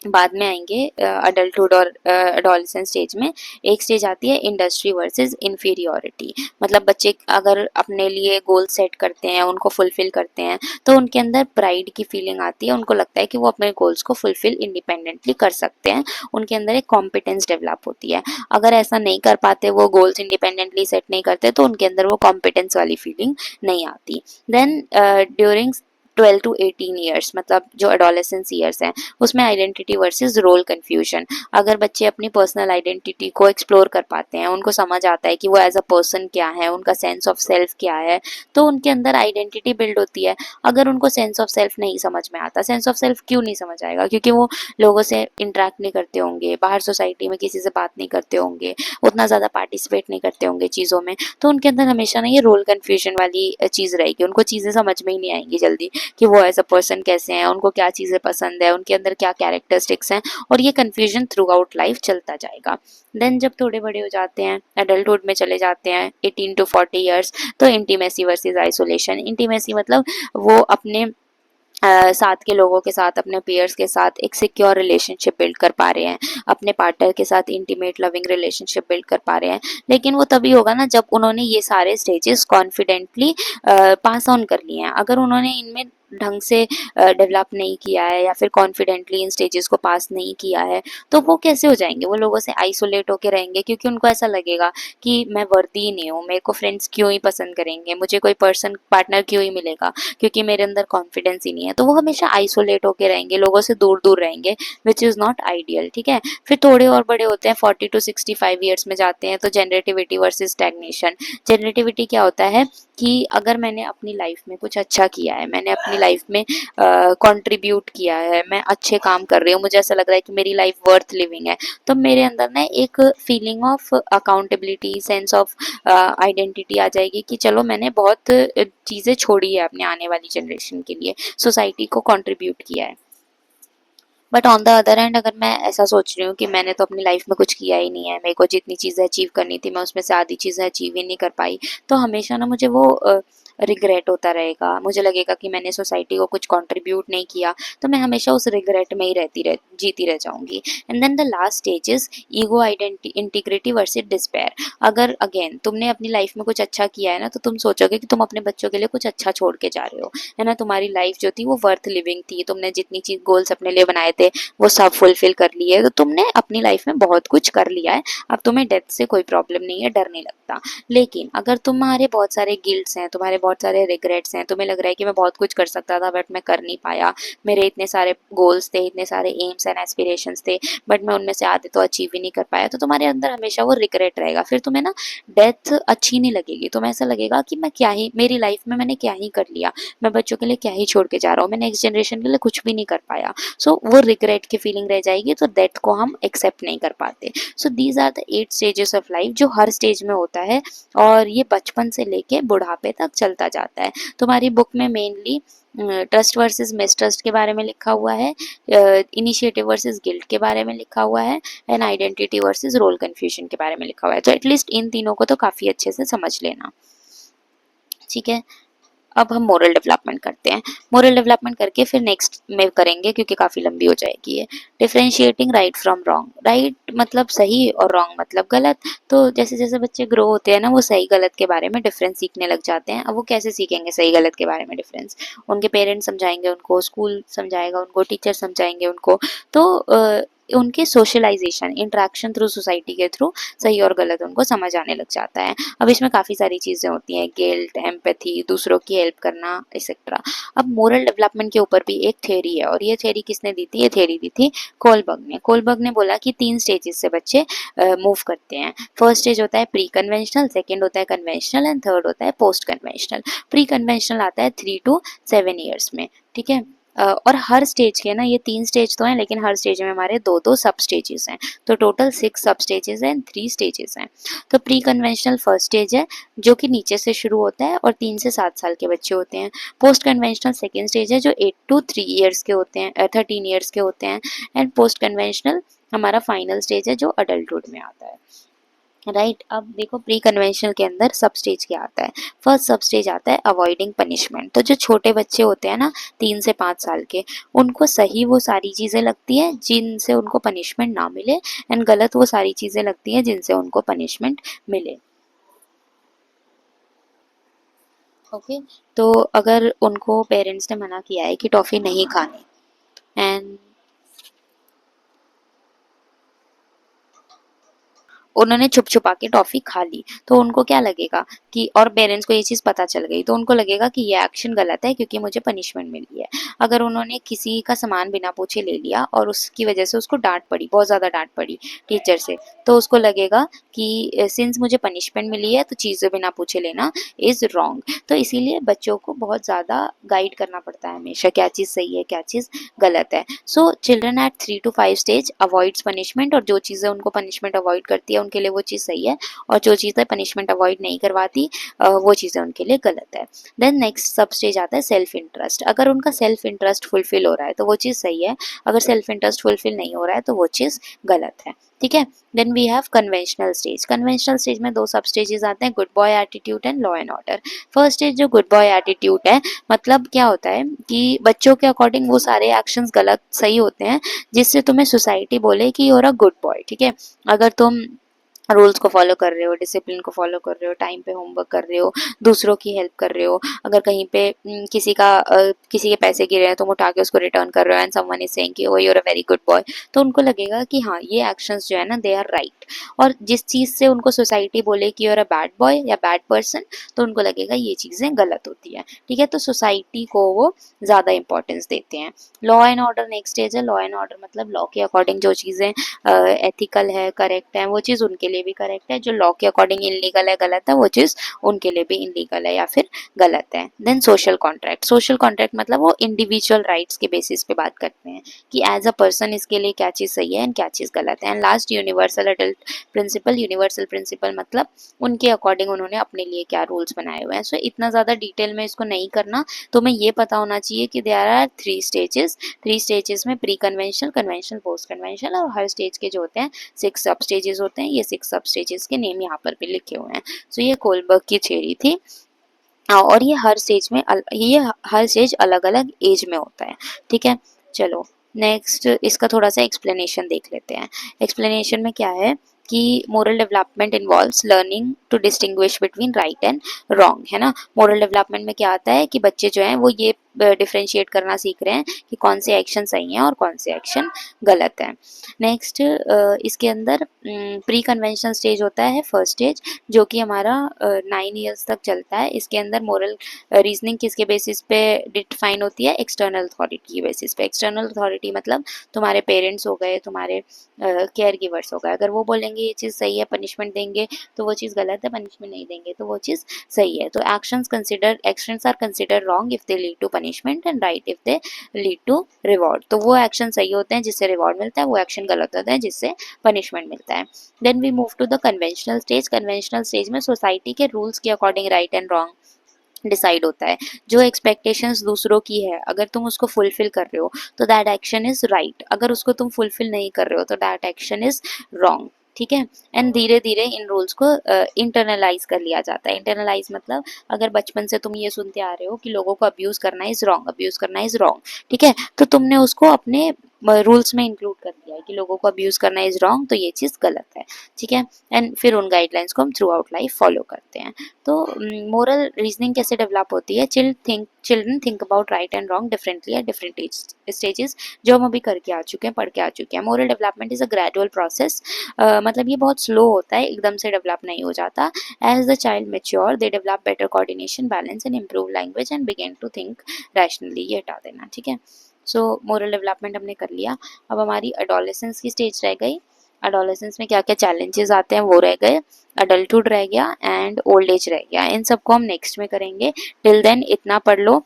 बाद में आएंगे. अडल्टहुड और एडोलेसेंस स्टेज में एक स्टेज आती है इंडस्ट्री वर्सेस इंफीरियोरिटी. मतलब बच्चे अगर अपने लिए गोल सेट करते हैं, उनको फुलफिल करते हैं, तो उनके अंदर प्राइड की फीलिंग आती है, उनको लगता है कि वो अपने गोल्स को फुलफिल इंडिपेंडेंटली कर सकते हैं, उनके अंदर एक कॉम्पिटेंस डेवलप होती है. अगर ऐसा नहीं कर पाते, वो गोल्स इंडिपेंडेंटली सेट नहीं करते, तो उनके अंदर वो कॉम्पिटेंस वाली फीलिंग नहीं आती. देन ड्यूरिंग 12 to 18 ईयर्स, मतलब जो एडोलेसेंस ईयर्स हैं, उसमें आइडेंटिटी वर्सेस रोल कन्फ्यूजन. अगर बच्चे अपनी पर्सनल आइडेंटिटी को एक्सप्लोर कर पाते हैं, उनको समझ आता है कि वो एज अ पर्सन क्या है, उनका सेंस ऑफ सेल्फ क्या है, तो उनके अंदर आइडेंटिटी बिल्ड होती है. अगर उनको सेंस ऑफ सेल्फ नहीं समझ में आता, सेंस ऑफ सेल्फ क्यों नहीं समझ आएगा? क्योंकि वो लोगों से इंटरेक्ट नहीं करते होंगे, बाहर सोसाइटी में किसी से बात नहीं करते होंगे, उतना ज़्यादा पार्टिसिपेट नहीं करते होंगे चीज़ों में, तो उनके अंदर हमेशा ना ये रोल कन्फ्यूजन वाली चीज़ रहेगी. उनको चीज़ें समझ में ही नहीं आएंगी जल्दी कि वो एज अ पर्सन कैसे हैं, उनको क्या चीज़ें पसंद है, उनके अंदर क्या कैरेक्टरिस्टिक्स हैं, और ये कन्फ्यूजन थ्रू आउट लाइफ चलता जाएगा. देन जब थोड़े बड़े हो जाते हैं, एडल्टहुड में चले जाते हैं, 18 to 40 ईयर्स, तो इंटीमेसी वर्सेस आइसोलेशन. इंटीमेसी मतलब वो अपने साथ के लोगों के साथ, अपने पेयर्स के साथ एक सिक्योर रिलेशनशिप बिल्ड कर पा रहे हैं, अपने पार्टनर के साथ इंटीमेट लविंग रिलेशनशिप बिल्ड कर पा रहे हैं. लेकिन वो तभी होगा ना जब उन्होंने ये सारे स्टेजेस कॉन्फिडेंटली पास ऑन कर लिए हैं. अगर उन्होंने इनमें ढंग से डेवलप नहीं किया है या फिर कॉन्फिडेंटली इन स्टेजेस को पास नहीं किया है, तो वो कैसे हो जाएंगे? वो लोगों से आइसोलेट होके रहेंगे, क्योंकि उनको ऐसा लगेगा कि मैं वर्दी ही नहीं हूँ, मेरे को फ्रेंड्स क्यों ही पसंद करेंगे, मुझे कोई पर्सन पार्टनर क्यों ही मिलेगा, क्योंकि मेरे अंदर कॉन्फिडेंस ही नहीं है. तो वो हमेशा आइसोलेट होके रहेंगे, लोगों से दूर दूर रहेंगे, विच इज़ नॉट आइडियल. ठीक है, फिर थोड़े और बड़े होते हैं, 40 to 65 ईयर्स में जाते हैं, तो जनरेटिविटी वर्सेस स्टैग्नेशन. जनरेटिविटी क्या होता है कि अगर मैंने अपनी लाइफ में कुछ अच्छा किया है, मैंने अपनी लाइफ में कंट्रीब्यूट किया है, मैं अच्छे काम कर रही हूँ, मुझे ऐसा लग रहा है कि मेरी लाइफ वर्थ लिविंग है, तो मेरे अंदर ना एक feeling of accountability, sense of identity आ जाएगी कि चलो मैंने बहुत चीज़ें छोड़ी है अपने आने वाली जनरेशन के लिए, सोसाइटी को कंट्रीब्यूट किया है। But on the other hand अगर मैं ऐसा सोच रही हूँ कि मैंने तो अपनी लाइफ में कुछ किया ही नहीं है, मेरे को जितनी चीज़ें अचीव करनी थी मैं उसमें से आधी चीज़ें अचीव ही नहीं कर पाई, तो हमेशा ना मुझे वो रिग्रेट होता रहेगा, मुझे लगेगा कि मैंने सोसाइटी को कुछ कंट्रीब्यूट नहीं किया, तो मैं हमेशा उस रिग्रेट में ही जीती रह जाऊंगी। And then the last stage is ego identity integrity versus despair. अगर अगेन तुमने अपनी लाइफ में कुछ अच्छा किया है ना, तो तुम सोचोगे कि तुम अपने बच्चों के लिए कुछ अच्छा छोड़ के जा रहे हो, है ना, तुम्हारी लाइफ जो थी वो वर्थ लिविंग थी, तुमने जितनी चीज गोल्स अपने लिए बनाए थे वो सब फुलफिल कर लिए, तो तुमने अपनी लाइफ में बहुत कुछ कर लिया है, अब तुम्हें डेथ से कोई प्रॉब्लम नहीं है, डर नहीं लगता। लेकिन अगर तुम्हारे बहुत सारे गिल्ट्स हैं, तुम्हारे बहुत सारे रिग्रेट्स हैं, तुम्हें लग रहा है कि मैं बहुत कुछ कर सकता था बट मैं कर नहीं पाया, मेरे इतने सारे गोल्स थे, इतने सारे एम्स एंड एस्पिरेशंस थे, बट मैं उनमें से आधे तो अचीव ही नहीं कर पाया, तो तुम्हारे अंदर हमेशा वो रिग्रेट रहेगा, फिर तुम्हें ना डेथ अच्छी नहीं लगेगी, तुम्हें ऐसा लगेगा कि मैं क्या ही, मेरी लाइफ में मैंने क्या ही कर लिया, मैं बच्चों के लिए क्या ही छोड़ के जा रहा हूँ, मैं नेक्स्ट जनरेशन के लिए कुछ भी नहीं कर पाया। सो वो रिग्रेट की फीलिंग रह जाएगी, तो डेथ को हम एक्सेप्ट नहीं कर पाते। So these are the 8 stages of life जो हर स्टेज में होता है, और ये बचपन से लेके बुढ़ापे तक चलता जाता है। तुम्हारी बुक में मेनली ट्रस्ट वर्सेस मिसट्रस्ट के बारे में लिखा हुआ है, इनिशिएटिव वर्सेस गिल्ट के बारे में लिखा हुआ है, and identity versus role confusion के बारे में लिखा हुआ है, तो एटलीस्ट इन तीनों को तो काफ़ी अच्छे से समझ लेना। ठीक है, अब हम मोरल डेवलपमेंट करते हैं। मोरल डेवलपमेंट करके फिर नेक्स्ट में करेंगे क्योंकि काफ़ी लंबी हो जाएगी ये। Differentiating right from wrong. Right मतलब सही और रॉन्ग मतलब गलत। तो जैसे जैसे बच्चे ग्रो होते हैं ना, वो सही गलत के बारे में डिफरेंस सीखने लग जाते हैं। अब वो कैसे सीखेंगे सही गलत के बारे में डिफरेंस? उनके पेरेंट्स समझाएंगे उनको, स्कूल समझाएगा उनको, टीचर समझाएंगे उनको। तो उनके सोशलाइजेशन, इंटरेक्शन थ्रू सोसाइटी के थ्रू सही और गलत उनको समझ आने लग जाता है। अब इसमें काफ़ी सारी चीज़ें होती हैं, गिल्ट, एम्पैथी, दूसरों की हेल्प करना, एक्सेट्रा। अब मोरल डेवलपमेंट के ऊपर भी एक थ्योरी है, और ये थ्योरी किसने दी थी? ये थ्योरी दी थी कोलबर्ग ने। कोलबर्ग ने बोला कि 3 स्टेजेस से बच्चे मूव करते हैं। फर्स्ट स्टेज होता है प्री कन्वेंशनल, सेकेंड होता है कन्वेंशनल, एंड थर्ड होता है पोस्ट कन्वेंशनल। प्री कन्वेंशनल आता है 3 to 7 ईयर्स में। ठीक है, और हर स्टेज के ना, ये 3 स्टेज तो हैं, लेकिन हर स्टेज में हमारे 2-2 सब स्टेजेस हैं, तो टोटल 6 सब स्टेजेस हैं, 3 स्टेजेस हैं। तो प्री कन्वेंशनल फर्स्ट स्टेज है, जो कि नीचे से शुरू होता है और 3 से 7 साल के बच्चे होते हैं। पोस्ट कन्वेंशनल सेकेंड स्टेज है, जो 8 to 3 ईयर्स के होते हैं, 13 ईयर्स के होते हैं। एंड पोस्ट कन्वेंशनल हमारा फाइनल स्टेज है, जो अडल्टहुड में आता है। राइट, अब देखो प्री कन्वेंशनल के अंदर सब स्टेज क्या आता है? फर्स्ट सब स्टेज आता है अवॉइडिंग पनिशमेंट। तो जो छोटे बच्चे होते हैं ना, 3 से 5 साल के, उनको सही वो सारी चीज़ें लगती हैं जिनसे उनको पनिशमेंट ना मिले, एंड गलत वो सारी चीज़ें लगती हैं जिनसे उनको पनिशमेंट मिले। ओके, तो अगर उनको पेरेंट्स ने मना किया है कि टॉफ़ी नहीं खानी, एंड उन्होंने छुप छुपा के टॉफी खा ली, तो उनको क्या लगेगा कि, और पेरेंट्स को ये चीज़ पता चल गई, तो उनको लगेगा कि ये एक्शन गलत है क्योंकि मुझे पनिशमेंट मिली है। अगर उन्होंने किसी का सामान बिना पूछे ले लिया और उसकी वजह से उसको डांट पड़ी, बहुत ज़्यादा डांट पड़ी टीचर से, तो उसको लगेगा कि सिंस मुझे पनिशमेंट मिली है तो चीज़ें बिना पूछे लेना इज़ रॉन्ग। तो इसीलिए बच्चों को बहुत ज़्यादा गाइड करना पड़ता है हमेशा, क्या चीज़ सही है क्या चीज़ गलत है। So children eight 3 to 5 stage avoids punishment, और जो चीज़ें उनको पनिशमेंट अवॉइड करती है उनके लिए वो चीज़ सही है, और जो चीज़ें पनिशमेंट अवॉइड नहीं करवाती वो चीज़ें उनके लिए गलत है। देन नेक्स्ट सब स्टेज आता है सेल्फ इंटरेस्ट। अगर उनका सेल्फ इंटरेस्ट फुलफिल हो रहा है तो वो चीज़ सही है, अगर सेल्फ इंटरेस्ट फुलफिल नहीं हो रहा है तो वो चीज़ गलत है। ठीक है, then we have conventional stage. Conventional stage में 2 सब स्टेजेस आते हैं, good boy attitude and law and order. First stage जो गुड बॉय एटीट्यूड है, मतलब क्या होता है कि बच्चों के अकॉर्डिंग वो सारे एक्शंस गलत सही होते हैं जिससे तुम्हें सोसाइटी बोले कि you are a good boy. ठीक है, अगर तुम रूल्स को फॉलो कर रहे हो, डिसिप्लिन को फॉलो कर रहे हो, टाइम पे होमवर्क कर रहे हो, दूसरों की हेल्प कर रहे हो, अगर कहीं पे किसी के पैसे गिरे हैं तुम उठा के उसको रिटर्न कर रहे हो, एंड समवन इज सेइंग कि oh you are a very good boy, तो उनको लगेगा कि हाँ ये एक्शंस जो है ना दे आर राइट। और जिस चीज़ से उनको सोसाइटी बोले कि you are a bad boy या बैड पर्सन, तो उनको लगेगा ये चीज़ें गलत होती है। ठीक है, तो सोसाइटी को वो ज़्यादा इंपॉर्टेंस देते हैं। Law and order next stage है। लॉ एंड ऑर्डर मतलब लॉ के अकॉर्डिंग जो चीज़ें एथिकल है, करेक्ट है, वो चीज़ उनके लिए लिए भी करेक्ट है, जो लॉ के अकॉर्डिंग इनलीगल है, गलत है, वो चीज़ उनके लिए भी इनलीगल है या फिर गलत है। Then social contract, social contract मतलब वो इंडिविजुअल राइट्स के बेसिस पे बात करते हैं कि एज अ पर्सन इसके लिए क्या चीज़ सही है एंड क्या चीज़ गलत है। And last universal adult principle, universal principle मतलब उनके अकॉर्डिंग उन्होंने अपने लिए क्या रूल्स बनाए हुए हैं। सो इतना ज़्यादा डिटेल में इसको नहीं करना, तुम्हें ये पता होना चाहिए कि देयर आर 3 स्टेजेस, 3 स्टेजेस में pre conventional, conventional, post conventional, और हर स्टेज के जो होते हैं 6 सब स्टेजेस होते हैं। ये 6 सब स्टेजेस के नेम यहाँ पर भी लिखे हुए हैं। सो ये कोलबर्ग की थ्योरी थी। और ये हर स्टेज में ये हर स्टेज अलग अलग एज में होता है। ठीक है, चलो नेक्स्ट इसका थोड़ा सा एक्सप्लेनेशन देख लेते हैं। एक्सप्लेनेशन में क्या है कि moral development involves learning to distinguish between right and wrong, है ना। मोरल डेवलपमेंट में क्या आता है कि बच्चे जो हैं वो ये डिफ्रेंशिएट करना सीख रहे हैं कि कौन से एक्शन सही हैं और कौन से एक्शन गलत हैं। नेक्स्ट इसके अंदर प्री कन्वेंशन स्टेज होता है फर्स्ट स्टेज, जो कि हमारा 9 ईयर्स तक चलता है। इसके अंदर मोरल रीजनिंग किसके बेसिस पे डिफाइन होती है, एक्सटर्नल अथॉरिटी के बेसिस पे। एक्सटर्नल अथॉरिटी मतलब तुम्हारे पेरेंट्स हो गए, तुम्हारे केयर गिवर्स हो गए। अगर वो बोलेंगे ये चीज़ सही है, पनिशमेंट देंगे, तो वो चीज़ गलत है, पनिशमेंट नहीं देंगे तो वो चीज़ सही है। तो actions are consider wrong if they lead to punishment and right if they lead to reward. तो वो एक्शन सही होते हैं जिससे रिवॉर्ड मिलता है, वो एक्शन गलत होते हैं जिससे पनिशमेंट मिलता है। Then we move to the conventional stage. Conventional stage में सोसाइटी के रूल्स के according right and wrong decide होता है। जो एक्सपेक्टेशंस दूसरों की है, अगर तुम उसको फुलफिल कर रहे हो तो दैट एक्शन इज राइट, अगर उसको तुम फुलफिल नहीं कर रहे हो तो दैट एक्शन इज रॉन्ग। ठीक है, एंड धीरे धीरे इन रूल्स को इंटरनलाइज कर लिया जाता है। इंटरनलाइज मतलब अगर बचपन से तुम ये सुनते आ रहे हो कि लोगों को अब्यूज करना इज रॉन्ग, अब्यूज करना इज रॉन्ग, ठीक है, तो तुमने उसको अपने रूल्स में इंक्लूड कर दिया है कि लोगों को अब्यूज करना इज रॉन्ग, तो ये चीज़ गलत है। ठीक है, एंड फिर उन गाइडलाइंस को हम थ्रू आउट लाइफ फॉलो करते हैं। तो मोरल रीजनिंग कैसे डेवलप होती है, children think about right and wrong differently at different stages, जो हम अभी करके आ चुके हैं, पढ़ के आ चुके हैं। Moral development is a gradual process, मतलब ये बहुत स्लो होता है, एकदम से डेवलप नहीं हो जाता। As the child mature they develop better coordination, balance and improve language and begin to think rationally. ये हटा देना, ठीक है। सो मोरल डेवलपमेंट हमने कर लिया। अब हमारी एडोलेसेंस की स्टेज रह गई। एडोलेसेंस में क्या क्या चैलेंजेस आते हैं वो रह गए। अडल्टहुड रह गया एंड ओल्ड एज रह गया। इन सबको हम नेक्स्ट में करेंगे। टिल देन इतना पढ़ लो,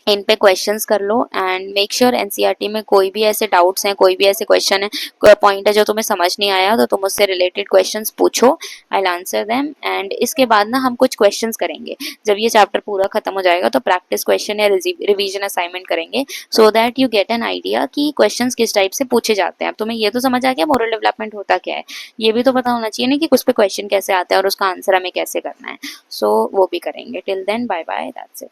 इन पे क्वेश्चंस कर लो एंड मेक श्योर एनसीईआरटी में कोई भी ऐसे डाउट्स हैं, कोई भी ऐसे क्वेश्चन है, कोई पॉइंट है जो तुम्हें समझ नहीं आया, तो तुम उससे रिलेटेड क्वेश्चंस पूछो, I will answer them. And इसके बाद ना हम कुछ क्वेश्चंस करेंगे। जब ये चैप्टर पूरा खत्म हो जाएगा तो प्रैक्टिस क्वेश्चन या रिवीजन असाइनमेंट करेंगे, so that you get an idea कि क्वेश्चंस किस टाइप से पूछे जाते हैं। अब तुम्हें ये तो समझ आ गया मोरल डेवलपमेंट होता क्या है, ये भी तो पता होना चाहिए ना कि उस पर क्वेश्चन कैसे आता है और उसका आंसर हमें कैसे करना है। सो वो भी करेंगे। Till then bye bye, that's it.